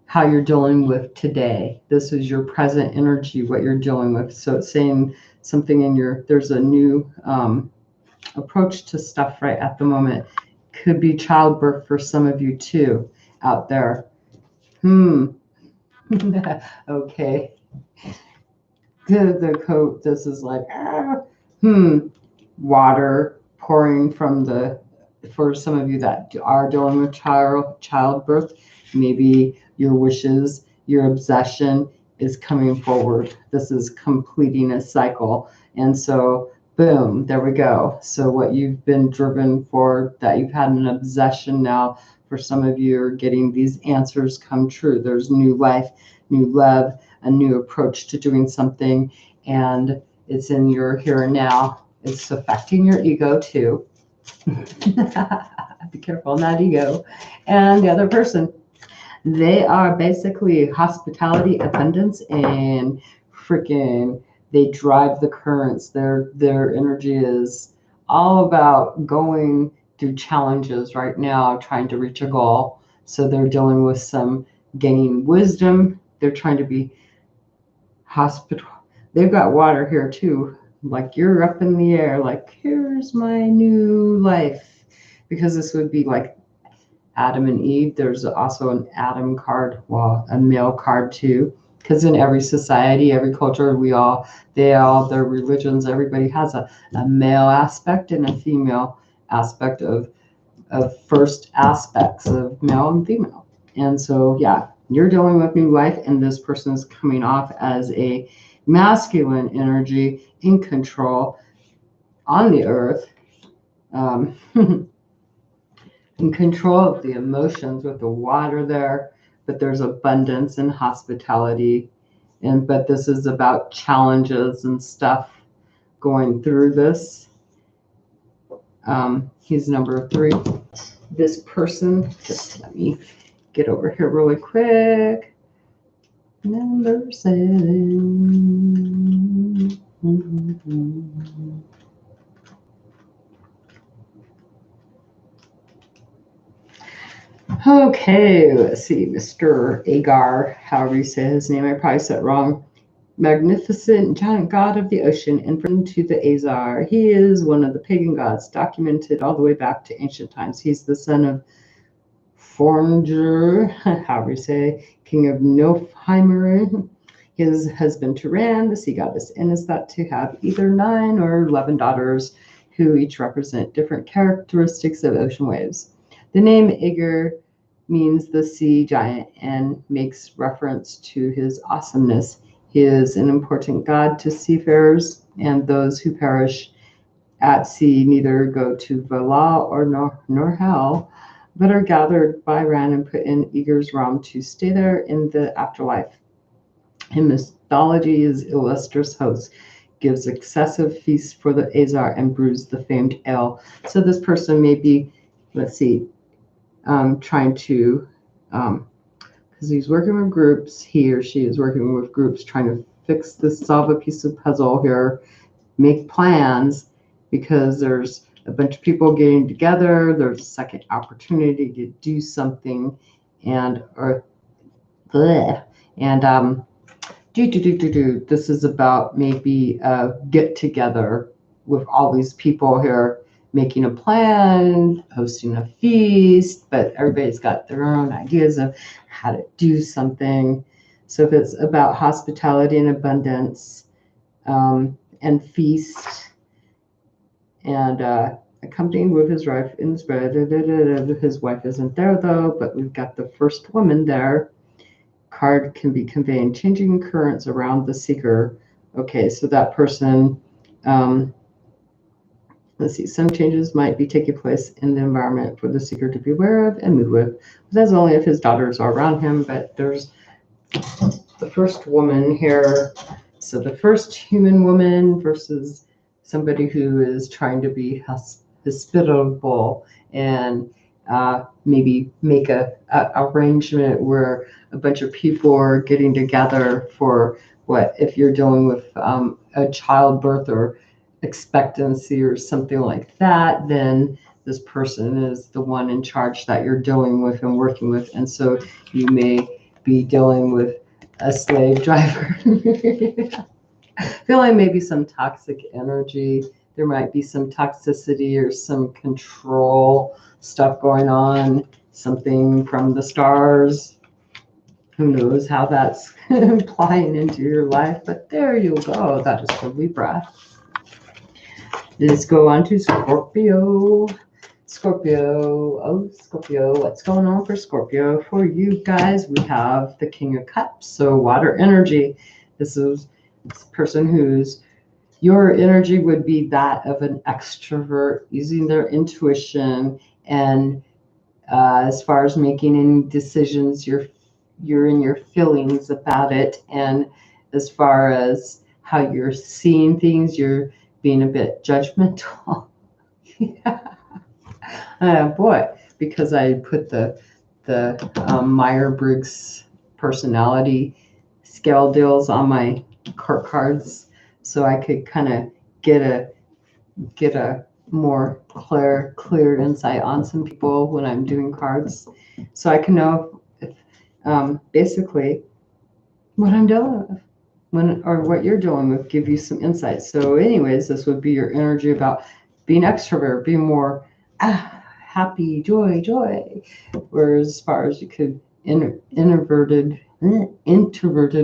how you're dealing with today. This is your present energy, what you're dealing with. So it's saying something in there's a new approach to stuff right at the moment. Could be childbirth for some of you too out there. Okay. The coat, this is like, water pouring from for some of you that are dealing with childbirth, maybe your wishes, your obsession is coming forward. This is completing a cycle. And so, boom, there we go. So what you've been driven for, that you've had an obsession now, for some of you are getting these answers come true. There's new life, new love, a new approach to doing something, and it's in your here and now. It's affecting your ego too. Be careful, not ego. And the other person, they are basically hospitality, abundance, and freaking, they drive the currents. Their energy is all about going through challenges right now, trying to reach a goal. So they're dealing with some gaining wisdom. They're trying to be they've got water here too, like you're up in the air, like here's my new life, because this would be like Adam and Eve. There's also an Adam card, well, a male card too, because in every society, every culture, their religions, everybody has a male aspect and a female aspect of first aspects of male and female. And so, yeah, you're dealing with new life, and this person is coming off as a masculine energy in control on the earth, in control of the emotions with the water there, but there's abundance and hospitality. But this is about challenges and stuff going through this. He's number 3. This person, just let me get over here really quick. Number 7. Okay, let's see. Mr. Agar, however you say his name, I probably said it wrong. Magnificent giant god of the ocean and friend to the Azar. He is one of the pagan gods documented all the way back to ancient times. He's the son of Fornger, however you say, king of Nofheimer. His husband Turan, the sea goddess, and is thought to have either 9 or 11 daughters who each represent different characteristics of ocean waves. The name Agar means the sea giant and makes reference to his awesomeness. He is an important god to seafarers, and those who perish at sea neither go to Valhalla nor hell, but are gathered by Ran and put in Agar's realm to stay there in the afterlife. In mythology, his illustrious host gives excessive feasts for the Azar and brews the famed ale. So this person may be, let's see, trying to, because he's working with groups, he or she is working with groups trying to solve a piece of puzzle here, make plans, because there's a bunch of people getting together, there's a second opportunity to do something, and or bleh. And this is about maybe a get together with all these people here, making a plan, hosting a feast, but everybody's got their own ideas of how to do something. So if it's about hospitality and abundance, and feast, and accompanied with his wife in the spread. His wife isn't there though, but we've got the first woman there. Card can be conveying changing currents around the seeker. Okay, so that person, let's see, some changes might be taking place in the environment for the seeker to be aware of and move with. That's only if his daughters are around him, but there's the first woman here. So the first human woman versus somebody who is trying to be hospitable and maybe make a arrangement where a bunch of people are getting together for what, if you're dealing with a childbirth or expectancy or something like that, then this person is the one in charge that you're dealing with and working with. And so you may be dealing with a slave driver. Feeling maybe some toxic energy. There might be some toxicity or some control stuff going on, something from the stars. Who knows how that's applying into your life, but there you go. That is for Libra. Let's go on to Scorpio. Scorpio, oh Scorpio, what's going on for Scorpio? For you guys, we have the King of Cups, so water energy. This is this person who's, your energy would be that of an extrovert, using their intuition, and as far as making any decisions, you're in your feelings about it, and as far as how you're seeing things, you're being a bit judgmental. Yeah. Boy, because I put the Myers-Briggs personality scale deals on my court cards, so I could kind of get a more clear insight on some people when I'm doing cards, so I can know if, basically what I'm dealing with, when or what you're dealing with, give you some insight. So, anyways, this would be your energy about being extrovert, being more happy, joy. Whereas as far as you could, introverted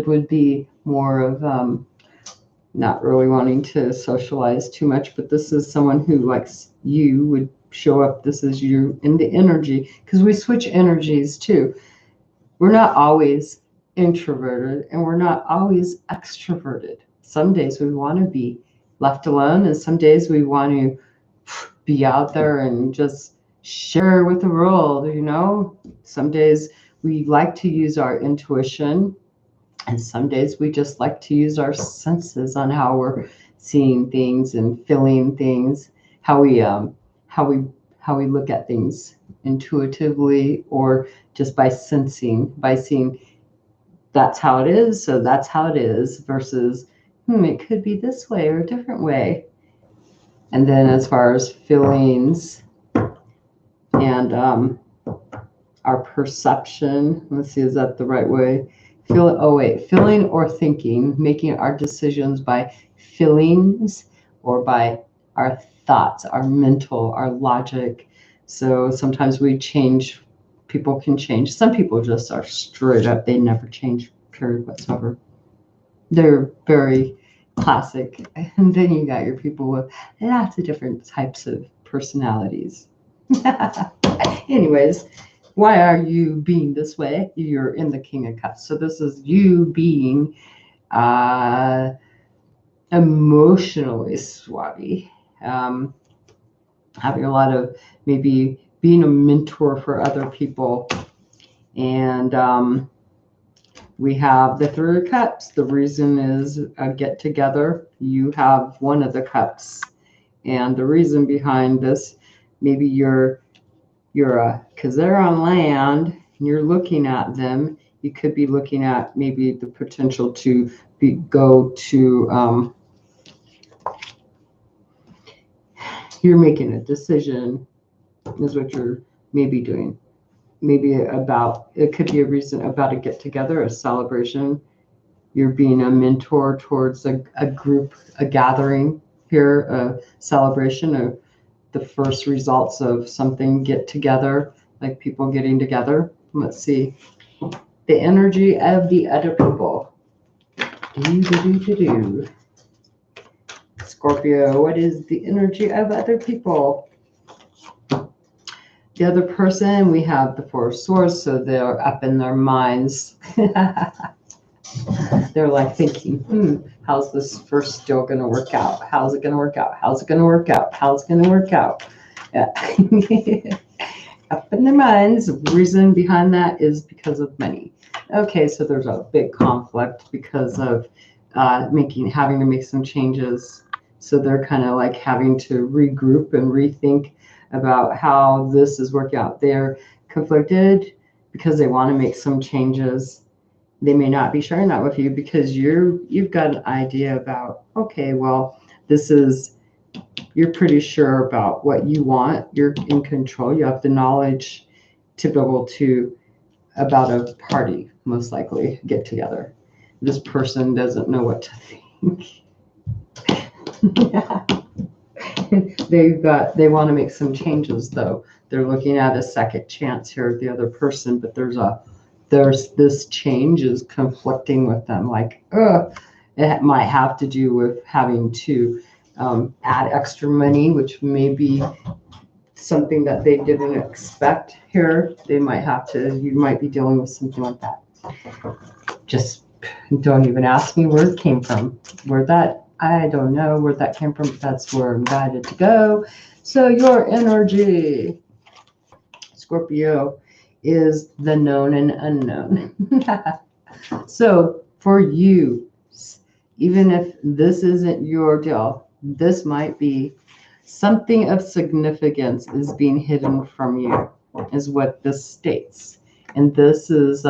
would be more of not really wanting to socialize too much. But this is someone who, like you, would show up. This is you in the energy, because we switch energies too. We're not always introverted and we're not always extroverted. Some days we want to be left alone, and some days we want to be out there and just share with the world, Some days we like to use our intuition, and some days we just like to use our senses on how we're seeing things and feeling things, how we look at things intuitively, or just by sensing, by seeing that's how it is, so that's how it is, versus it could be this way or a different way. And then as far as feelings and our perception, let's see, is that the right way? Feeling or thinking, making our decisions by feelings or by our thoughts, our mental, our logic. So sometimes we change, people can change. Some people just are straight up, they never change, period whatsoever. They're very classic. And then you got your people with lots of different types of personalities. Anyways, why are you being this way? You're in the King of Cups. So this is you being emotionally swabby, having a lot of, maybe being a mentor for other people. And we have the Three of Cups. The reason is a get together. You have one of the cups. And the reason behind this, maybe you're because they're on land and you're looking at them, you could be looking at maybe the potential to go to, you're making a decision, is what you're maybe doing. maybe about, it could be a reason about a get together, a celebration. You're being a mentor towards a group, a gathering here, a celebration of the first results of something get together, like people getting together. Let's see. The energy of the other people. Scorpio, what is the energy of other people? The other person, we have the Four of Swords, so they're up in their minds. They're like thinking, how's this first still going to work out? How's it going to work out? How's it going to work out? How's it going to work out? Yeah. Up in their minds. The reason behind that is because of money. Okay, so there's a big conflict because of having to make some changes. So they're kind of like having to regroup and rethink about how this is working out. They're conflicted because they want to make some changes. They may not be sharing that with you because you've got an idea about, okay, well, you're pretty sure about what you want. You're in control. You have the knowledge to be able to, about a party, most likely, get together. This person doesn't know what to think. Yeah. They want to make some changes though. They're looking at a second chance here, the other person, but there's this change is conflicting with them. Like, it might have to do with having to add extra money, which may be something that they didn't expect here. You might be dealing with something like that. Just don't even ask me where it came from. I don't know where that came from, but that's where I'm guided to go. So your energy, Scorpio, is the known and unknown. So for you, even if this isn't your deal, this might be something of significance is being hidden from you, is what this states. And this is,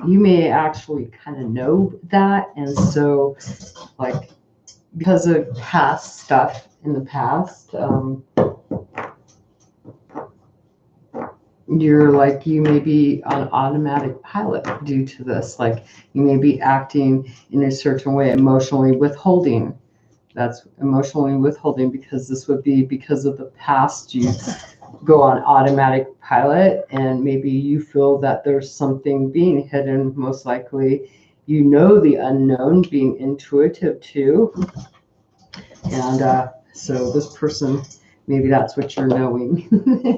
you may actually kind of know that. And so, like, because of past stuff in the past, you may be on automatic pilot due to this. Like, you may be acting in a certain way, emotionally withholding. That's emotionally withholding because this would be because of the past. You go on automatic pilot and maybe you feel that there's something being hidden. Most likely, you know the unknown, being intuitive too. And so this person, maybe that's what you're knowing.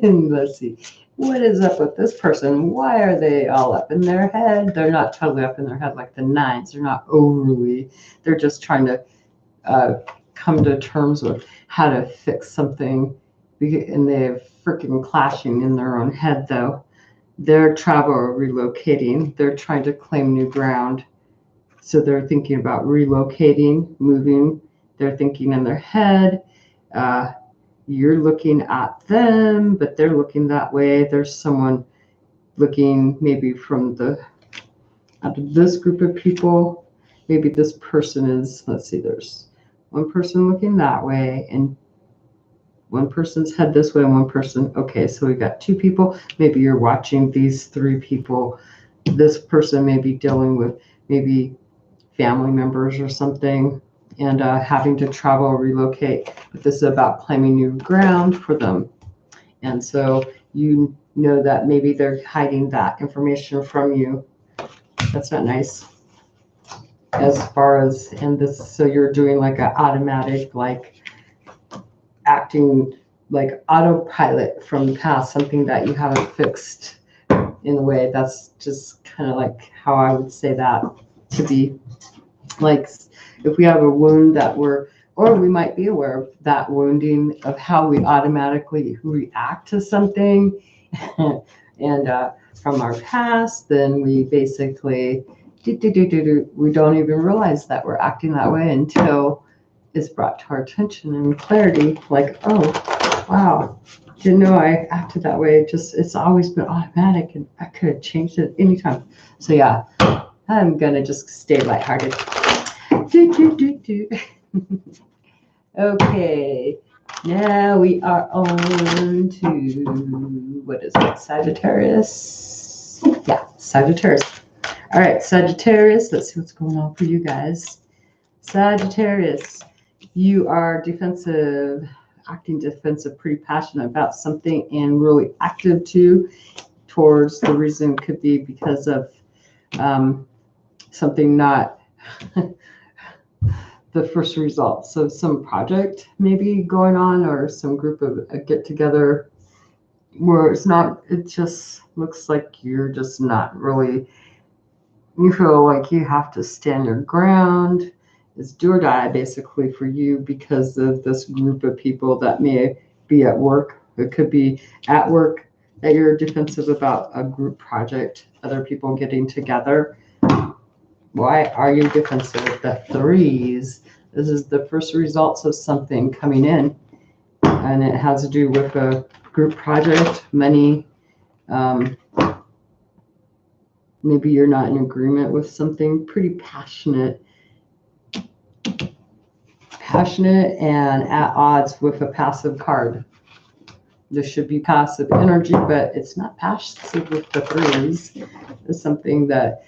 And let's see. What is up with this person? Why are they all up in their head? They're not totally up in their head like the nines. They're not overly. They're just trying to come to terms with how to fix something. And they're freaking clashing in their own head, though. They're travel or relocating. They're trying to claim new ground. So they're thinking about relocating, moving. They're thinking in their head. You're looking at them, but they're looking that way. There's someone looking maybe out of this group of people. Maybe this person is, let's see, there's one person looking that way and one person's head this way and one person. Okay, so we got two people. Maybe you're watching these three people. This person may be dealing with maybe family members or something, and having to travel or relocate. But this is about claiming new ground for them. And so you know that maybe they're hiding that information from you. That's not nice. As far as, and this, so you're doing like an automatic, like acting like autopilot from the past, something that you haven't fixed in a way. That's just kind of like how I would say that to be. Like, if we have a wound or we might be aware of that wounding, of how we automatically react to something and from our past, then we basically we don't even realize that we're acting that way until it's brought to our attention and clarity, like, oh wow, didn't know I acted that way. It's always been automatic and I could have changed it anytime. So yeah, I'm gonna just stay lighthearted. Okay, Yeah, we are on to, what is it, Sagittarius? Yeah, Sagittarius. All right, Sagittarius, let's see what's going on for you guys. Sagittarius, you are defensive, acting defensive, pretty passionate about something and really active too towards the reason could be because of something not the first result. So some project maybe going on or some group of a get together where it's not, it just looks like you're just not really, you feel like you have to stand your ground. It's do or die basically for you because of this group of people that may be at work. It could be at work that you're defensive about a group project, other people getting together. Why are you defensive? The threes. This is the first results of something coming in, and it has to do with a group project, money. Maybe you're not in agreement with something. Pretty passionate and at odds with a passive card. This should be passive energy, but it's not passive with the threes. It's something that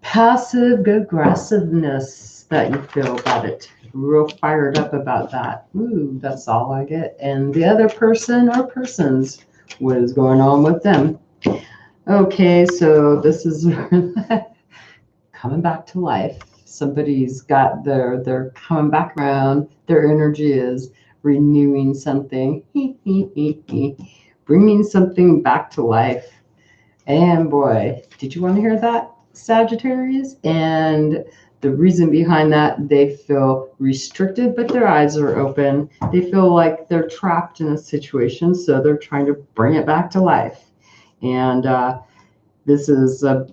passive aggressiveness that you feel about it. Real fired up about that. Ooh, that's all I get. And the other person or persons, what is going on with them? Okay, so this is coming back to life. Somebody's got they're coming back around. Their energy is renewing something, bringing something back to life. And boy, did you want to hear that, Sagittarius? And the reason behind that, they feel restricted, but their eyes are open. They feel like they're trapped in a situation, so they're trying to bring it back to life. And this is a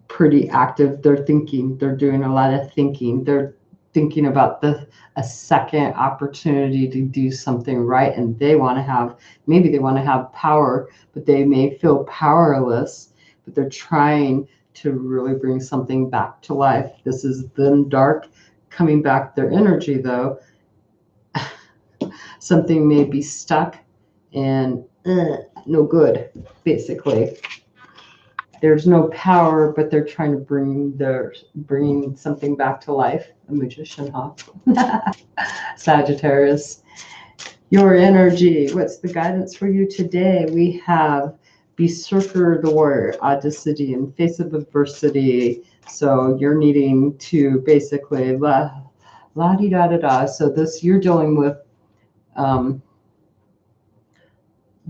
pretty active. They're thinking. They're doing a lot of thinking. They're thinking about a second opportunity to do something right, and they want to have, maybe they want to have power, but they may feel powerless, but they're trying to really bring something back to life. This is them dark coming back. Their energy though, something may be stuck and no good, basically. There's no power, but they're trying to bring something back to life. A magician, huh? Sagittarius, your energy. What's the guidance for you today? We have Berserker the Warrior, audacity in face of adversity. So you're needing to basically la di da da da. So this you're dealing with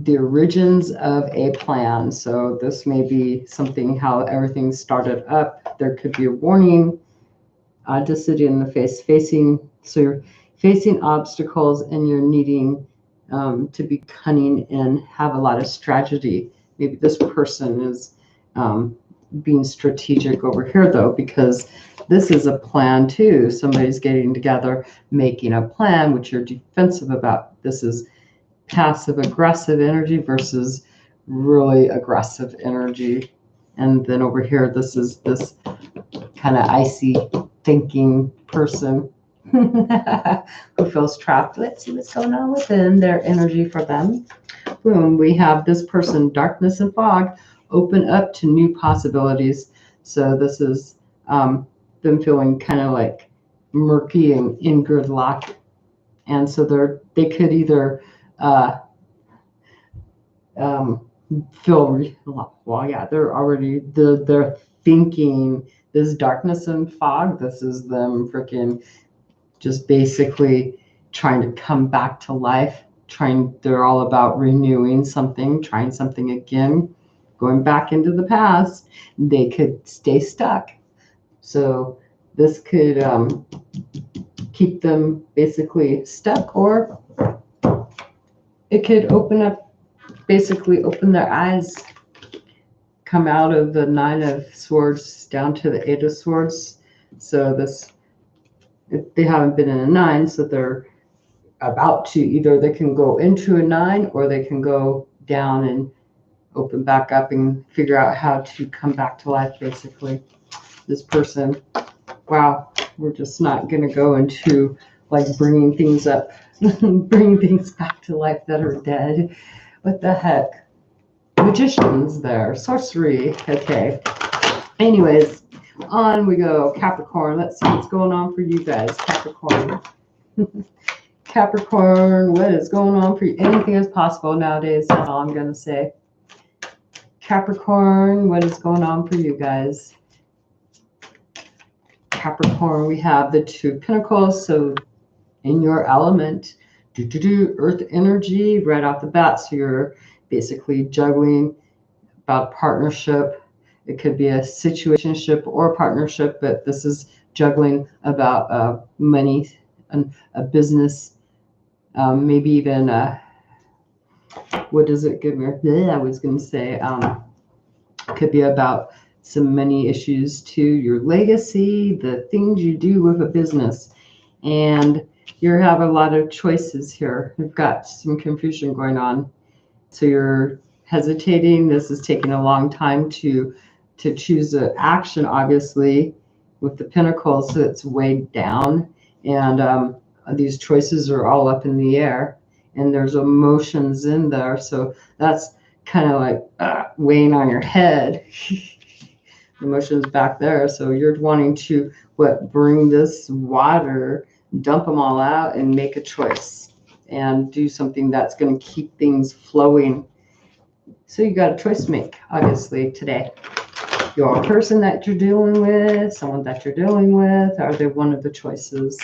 the origins of a plan. So this may be something how everything started up. There could be a warning, audacity in the face, so you're facing obstacles and you're needing to be cunning and have a lot of strategy. Maybe this person is being strategic over here though, because this is a plan too. Somebody's getting together, making a plan, which you're defensive about. This is passive aggressive energy versus really aggressive energy. And then over here, this is this kind of icy thinking person who feels trapped. Let's see what's going on with them, their energy for them. Boom, we have this person, darkness and fog, open up to new possibilities. So this is them feeling kind of like murky and in gridlock. And so they could either feel, well, yeah, they're thinking this darkness and fog. This is them freaking just basically trying to come back to life. They're all about renewing something, trying something again, going back into the past. They could stay stuck. So this could keep them basically stuck, or it could basically open their eyes, come out of the Nine of Swords down to the Eight of Swords. So they haven't been in a 9, so they're about to, either they can go into a 9 or they can go down and open back up and figure out how to come back to life, basically. This person, wow, we're just not going to go into like bringing things up, bringing things back to life that are dead. What the heck? Magicians there, sorcery. Okay. Anyways, on we go. Capricorn. Let's see what's going on for you guys. Capricorn. Capricorn, what is going on for you? Anything is possible nowadays. That's all I'm going to say. Capricorn, what is going on for you guys? Capricorn, we have the Two of Pentacles. So in your element, earth energy right off the bat. So you're basically juggling about partnership. It could be a situationship or partnership, but this is juggling about money and a business, maybe even what does it give me? I was going to say could be about some money issues to your legacy, the things you do with a business, and you have a lot of choices here. You've got some confusion going on, so you're hesitating. This is taking a long time to choose an action, obviously, with the Pentacles. So it's weighed down, and these choices are all up in the air, and there's emotions in there. So that's kind of like weighing on your head. Emotions back there. So you're wanting to bring this water, dump them all out, and make a choice and do something that's going to keep things flowing. So you got a choice to make, obviously, today. Your person that you're dealing with, someone that you're dealing with, are they one of the choices?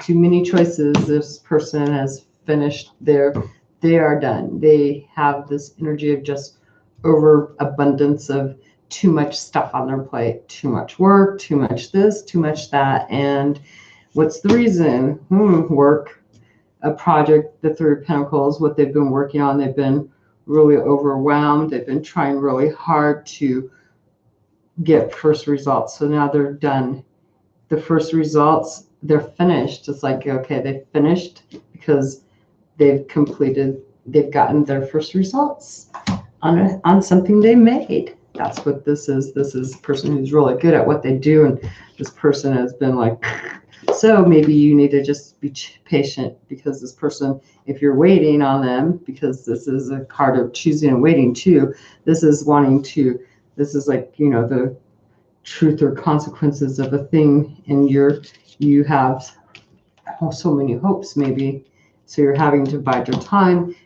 Too many choices. This person has finished they are done. They have this energy of just overabundance of too much stuff on their plate, too much work, too much this, too much that. And what's the reason? Work, a project, the Three of Pentacles, what they've been working on. They've been really overwhelmed. They've been trying really hard to get first results. So now they're done. The first results, they're finished. It's like, okay, they finished because they've gotten their first results on something they made. That's what this is. This is a person who's really good at what they do, and this person has been like, so maybe you need to just be patient, because this person, if you're waiting on them, because this is a card of choosing and waiting too, this is like, the truth or consequences of a thing, and you have so many hopes maybe, so you're having to bide your time,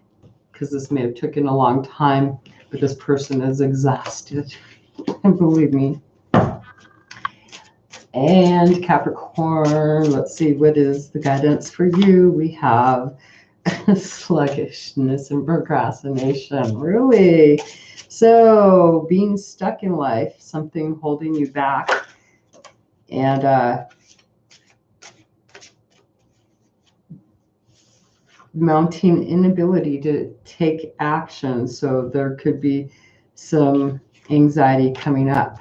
because this may have taken a long time, but this person is exhausted, and believe me. And Capricorn, let's see, what is the guidance for you? We have sluggishness and procrastination. Really? So being stuck in life, something holding you back, and mounting inability to take action. So there could be some anxiety coming up.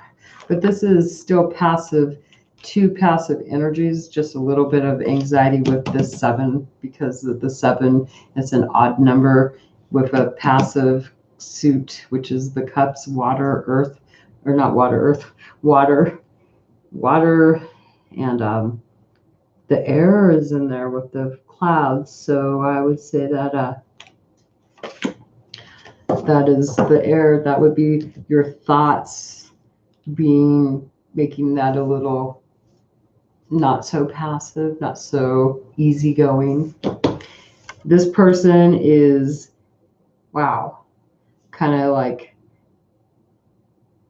But this is still passive. Two passive energies, just a little bit of anxiety with the 7, because the 7 is an odd number with a passive suit, which is the cups, water, earth, or not water, earth, water, and the air is in there with the clouds. So I would say that that is the air. That would be your thoughts making that a little not so passive, not so easygoing. This person is, wow, kind of like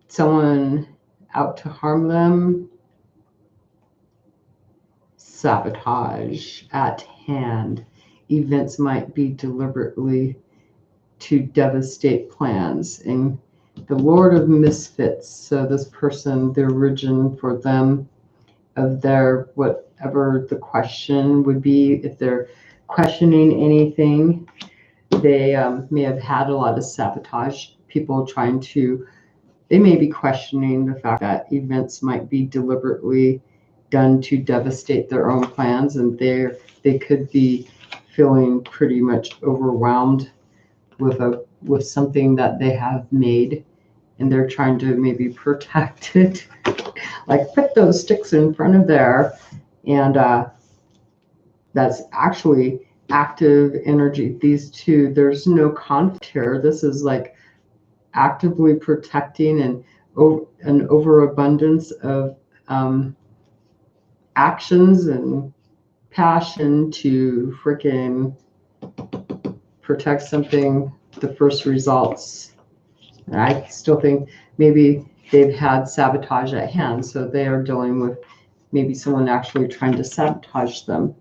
someone out to harm them. Sabotage at hand. Events might be deliberately to devastate plans. And the Lord of Misfits. So this person, the origin for them of their, whatever the question would be, if they're questioning anything, they may have had a lot of sabotage. People they may be questioning the fact that events might be deliberately done to devastate their own plans, and they could be feeling pretty much overwhelmed with something that they have made, and they're trying to maybe protect it. Like, put those sticks in front of there, and that's actually active energy. These two, there's no conflict here. This is like actively protecting and an overabundance of actions and passion to freaking protect something, the first results. I still think maybe they've had sabotage at hand, so they are dealing with maybe someone actually trying to sabotage them.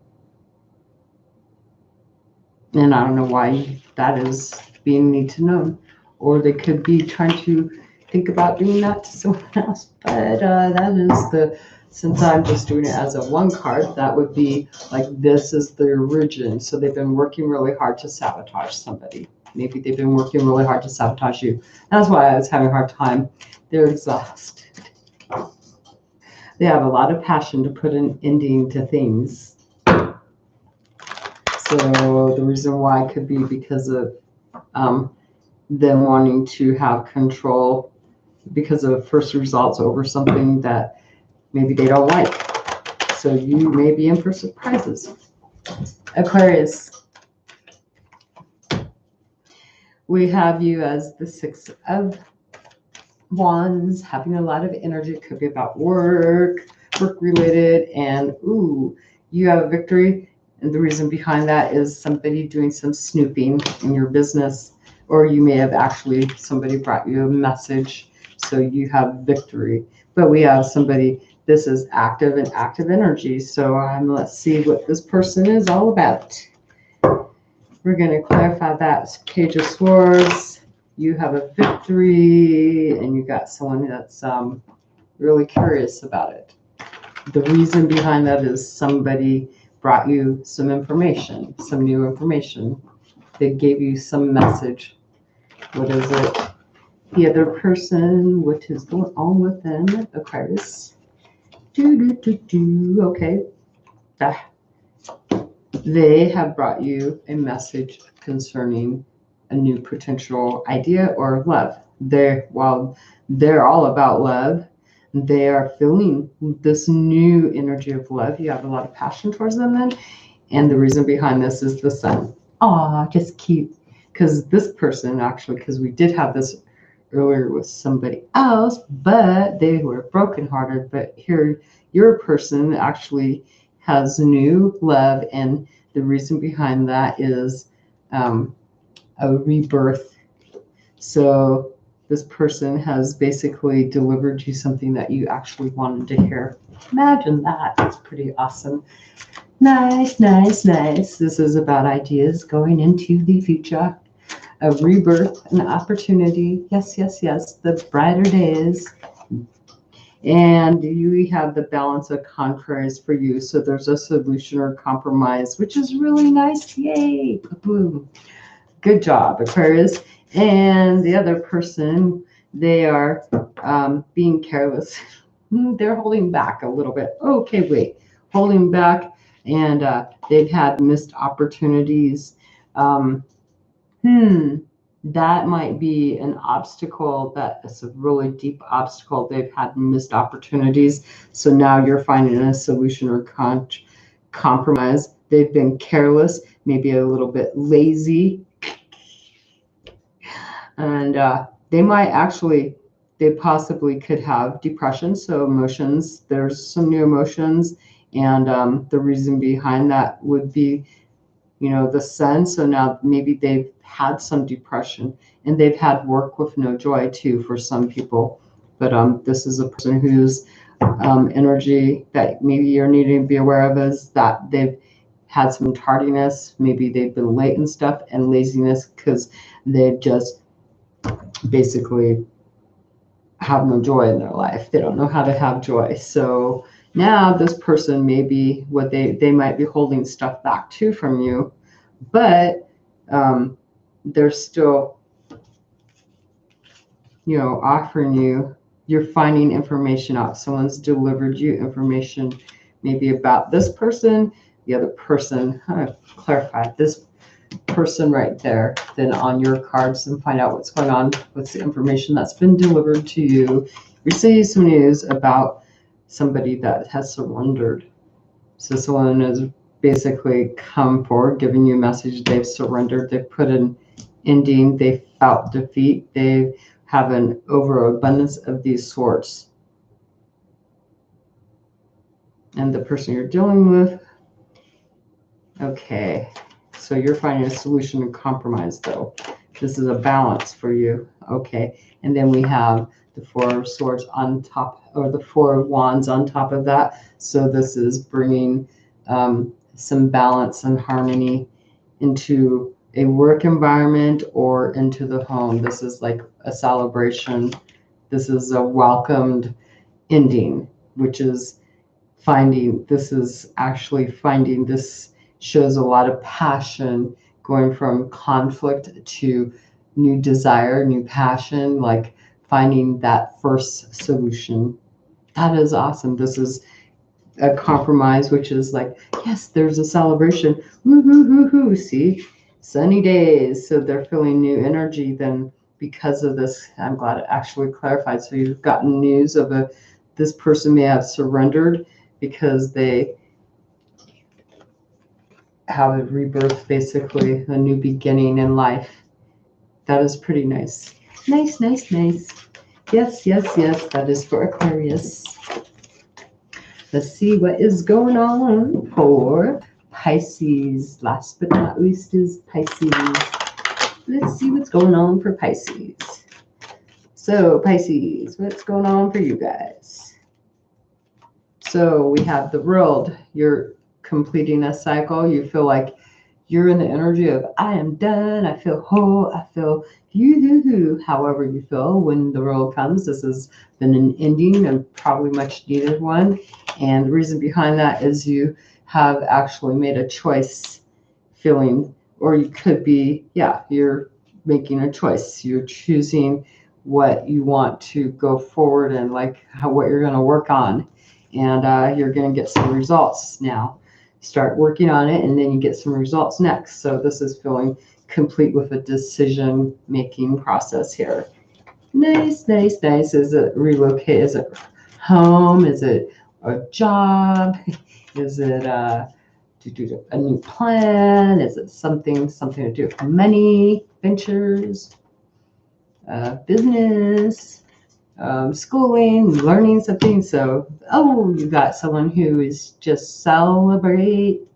And I don't know why that is being need to know. Or they could be trying to think about doing that to someone else. But that is the, since I'm just doing it as a one card, that would be like this is the origin. So they've been working really hard to sabotage somebody. Maybe they've been working really hard to sabotage you. That's why I was having a hard time. They're exhausted. They have a lot of passion to put an ending to things. So the reason why could be because of them wanting to have control because of first results over something that maybe they don't like. So you may be in for surprises. Aquarius, we have you as the Six of Wands, having a lot of energy. It could be about work related, and ooh, you have a victory. And the reason behind that is somebody doing some snooping in your business, or you may have actually, somebody brought you a message, so you have victory. But we have somebody, this is active and active energy. So let's see what this person is all about. We're going to clarify that. Page of Swords, you have a victory, and you got someone that's really curious about it. The reason behind that is somebody brought you some information, some new information. They gave you some message. What is it? The other person, what is going on with them? Aquarius. Okay. They have brought you a message concerning a new potential idea or love. While they're all about love, they are feeling this new energy of love. You have a lot of passion towards them then. And the reason behind this is the Sun. Aw, just cute. Because this person actually, because we did have this earlier with somebody else, but they were brokenhearted. But here, your person actually has new love. And the reason behind that is a rebirth. So this person has basically delivered you something that you actually wanted to hear. Imagine that. It's pretty awesome. Nice, nice, nice. This is about ideas going into the future. A rebirth, an opportunity. Yes, yes, yes. The brighter days. And you have the balance of contraries for you. So there's a solution or compromise, which is really nice. Yay. Boom. Good job, Aquarius. And the other person, they are being careless. They're holding back a little bit. Okay, wait. Holding back. And they've had missed opportunities. That might be an obstacle. That is a really deep obstacle. They've had missed opportunities. So now you're finding a solution or compromise. They've been careless, maybe a little bit lazy. And they possibly could have depression. So emotions, there's some new emotions. And the reason behind that would be, the Sun. So now maybe they've had some depression, and they've had work with no joy too for some people. But this is a person whose energy that maybe you're needing to be aware of is that they've had some tardiness. Maybe they've been late and stuff, and laziness because they've just basically have no joy in their life. They don't know how to have joy. So now this person maybe what they might be holding stuff back too from you, but they're still offering you're finding information out. Someone's delivered you information maybe about this person, the other person. Clarify this person right there, then on your cards, and find out what's going on with the information that's been delivered to you. Receive some news about somebody that has surrendered. So someone is basically come forward, giving you a message. They've surrendered. They've put an ending. They felt defeat. They have an overabundance of these sorts. And the person you're dealing with, okay, so you're finding a solution and compromise, though. This is a balance for you. Okay, and then we have the Four of Swords on top, or the Four of Wands on top of that. So this is bringing some balance and harmony into a work environment or into the home. This is like a celebration. This is a welcomed ending, which is finding, this is actually finding, this shows a lot of passion going from conflict to new desire, new passion, like finding that first solution. That is awesome. This is a compromise, which is like, yes, there's a celebration. Woo hoo hoo hoo. See, sunny days. So they're feeling new energy then because of this. I'm glad it actually clarified. So you've gotten news of this person may have surrendered because they have a rebirth, basically a new beginning in life. That is pretty nice. Nice, nice, nice. Yes, yes, yes. That is for Aquarius. Let's see what is going on for Pisces. Last but not least is Pisces. Let's see what's going on for Pisces. So Pisces, what's going on for you guys? So we have the World. You're completing a cycle. You feel like you're in the energy of I am done. I feel whole. I feel you. However you feel when the World comes. This has been an ending and probably much needed one. And the reason behind that is you have actually made a choice feeling, or you could be, yeah, you're making a choice. You're choosing what you want to go forward and like what you're going to work on. And you're going to get some results now. Start working on it and then you get some results next. So this is feeling complete with a decision making process here. Nice, nice, nice. Is it relocate? Is it home? Is it a job? Is it a new plan? Is it something to do with money, ventures, business, schooling, learning something? So, you got someone who is just celebrating.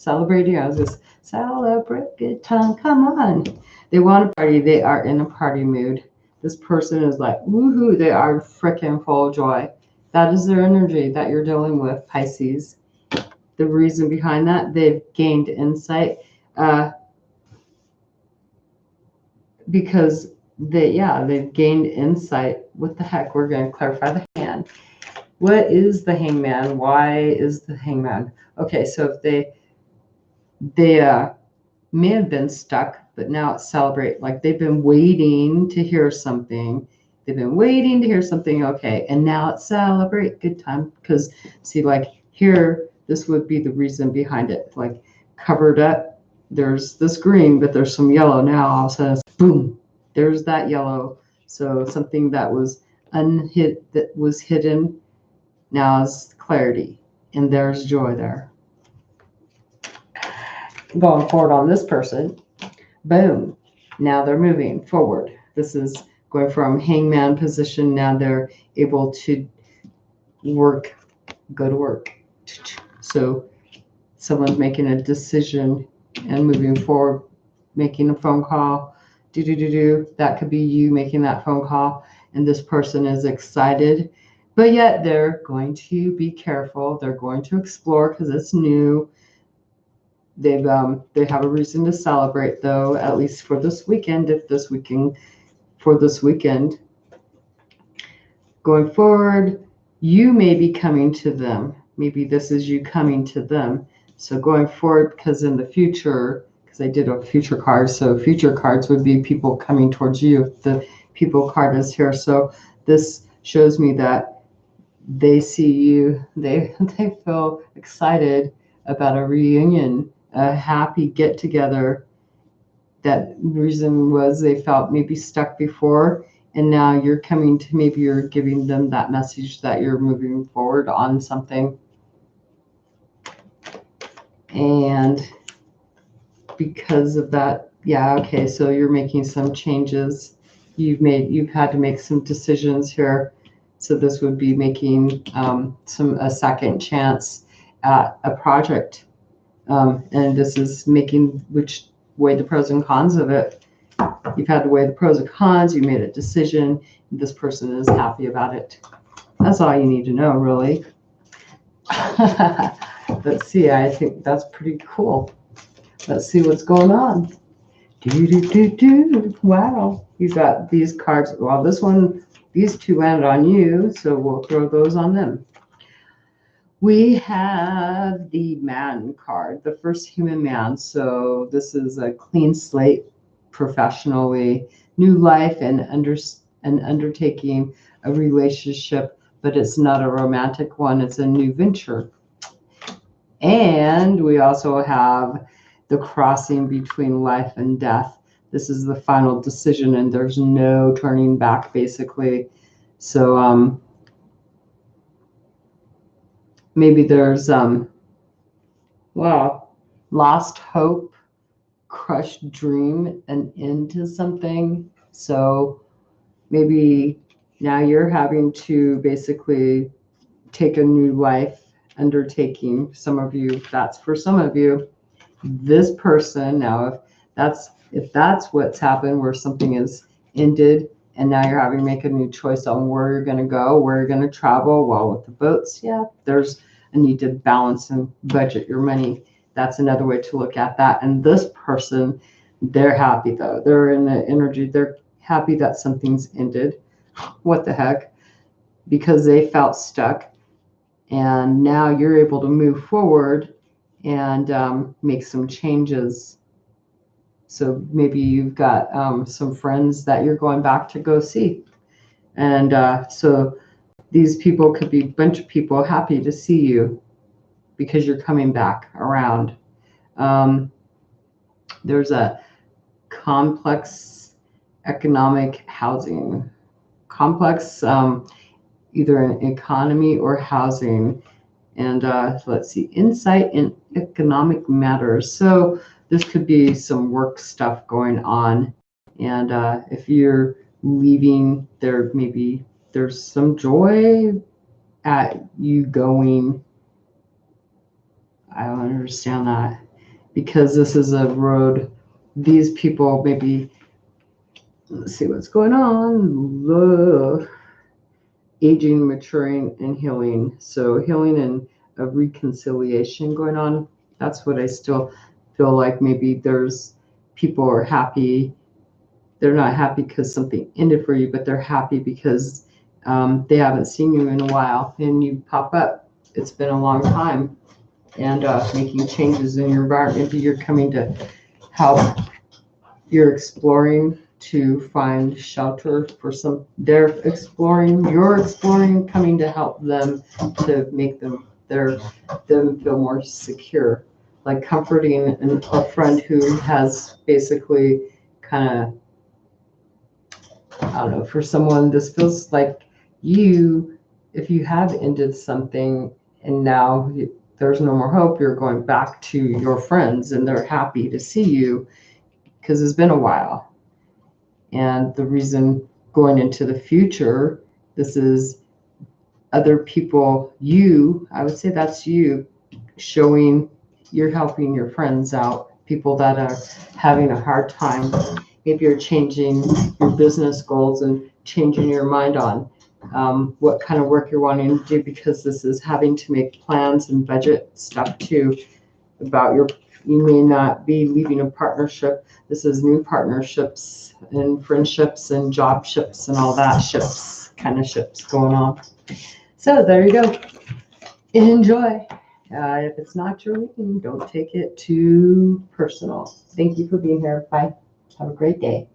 I was just celebrate good time. Come on. They want to party. They are in a party mood. This person is like, woohoo. They are freaking full of joy. That is their energy that you're dealing with, Pisces. The reason behind that, they've gained insight because they've gained insight. What the heck? We're going to clarify the hand. What is the Hangman? Why is the Hangman? Okay, so if they may have been stuck, but now it's celebrate. Like they've been waiting to hear something. Okay, and now it's celebrate. Good time. Because see, like here, this would be the reason behind it. Like covered up, there's this green, but there's some yellow now. All of a sudden, boom, there's that yellow. So something that was hidden now is clarity, and there's joy there. Going forward on this person, boom, now they're moving forward. This is going from Hangman position. Now they're able to go to work. So someone's making a decision and moving forward, making a phone call. That could be you making that phone call, and this person is excited, but yet they're going to be careful. They're going to explore because it's new. They have a reason to celebrate, though, at least for this weekend. For this weekend, going forward, you may be coming to them. Maybe this is you coming to them. So going forward, because in the future, because I did a future card, so future cards would be people coming towards you. If the people card is here, so this shows me that they see you. They feel excited about a reunion, a happy get together. That reason was they felt maybe stuck before, and now you're coming to, maybe you're giving them that message that you're moving forward on something. And because of that, yeah, okay, so you're making some changes. You've had to make some decisions here. So this would be making a second chance at a project. And this is making which weigh the pros and cons of it. You've had to weigh the pros and cons, you made a decision, this person is happy about it. That's all you need to know, really. Let's see, I think that's pretty cool. Let's see what's going on. Wow, you got these cards. Well, these two landed on you, so we'll throw those on them. We have the man card, the first human man. So this is a clean slate, professionally, new life and undertaking a relationship, but it's not a romantic one. It's a new venture. And we also have the crossing between life and death. This is the final decision, and there's no turning back, basically. So maybe there's lost hope, crushed dream, an end to something. So maybe now you're having to basically take a new life undertaking. Some of you, that's for some of you. This person, now if that's what's happened, where something is ended and now you're having to make a new choice on where you're going to go, where you're going to travel. Well, with the boats, yeah, there's a need to balance and budget your money. That's another way to look at that. And this person, they're happy though. They're in the energy. They're happy that something's ended. What the heck? Because they felt stuck. And now you're able to move forward and make some changes. So maybe you've got some friends that you're going back to go see. And so these people could be a bunch of people happy to see you because you're coming back around. There's a complex economic housing, complex either an economy or housing. And let's see, insight in economic matters. So this could be some work stuff going on. And if you're leaving, maybe there's some joy at you going. I don't understand that, because this is a road. These people maybe, let's see what's going on. Aging, maturing, and healing. So healing and a reconciliation going on. That's what I still feel like. Maybe there's people are happy. They're not happy because something ended for you, but they're happy because they haven't seen you in a while and you pop up. It's been a long time, and making changes in your environment. Maybe you're coming to help. You're exploring to find shelter for some. They're exploring. You're exploring, coming to help them to make them feel more secure, like comforting a friend who has basically kind of, I don't know, for someone, this feels like if you have ended something and now there's no more hope, you're going back to your friends and they're happy to see you because it's been a while. And the reason going into the future, this is other people, I would say that's you showing you're helping your friends out, people that are having a hard time. Maybe you're changing your business goals and changing your mind on what kind of work you're wanting to do, because this is having to make plans and budget stuff too about you may not be leaving a partnership. This is new partnerships and friendships and job ships and all that ships going on. So there you go. Enjoy. If it's not your reading, don't take it too personal. Thank you for being here. Bye. Have a great day.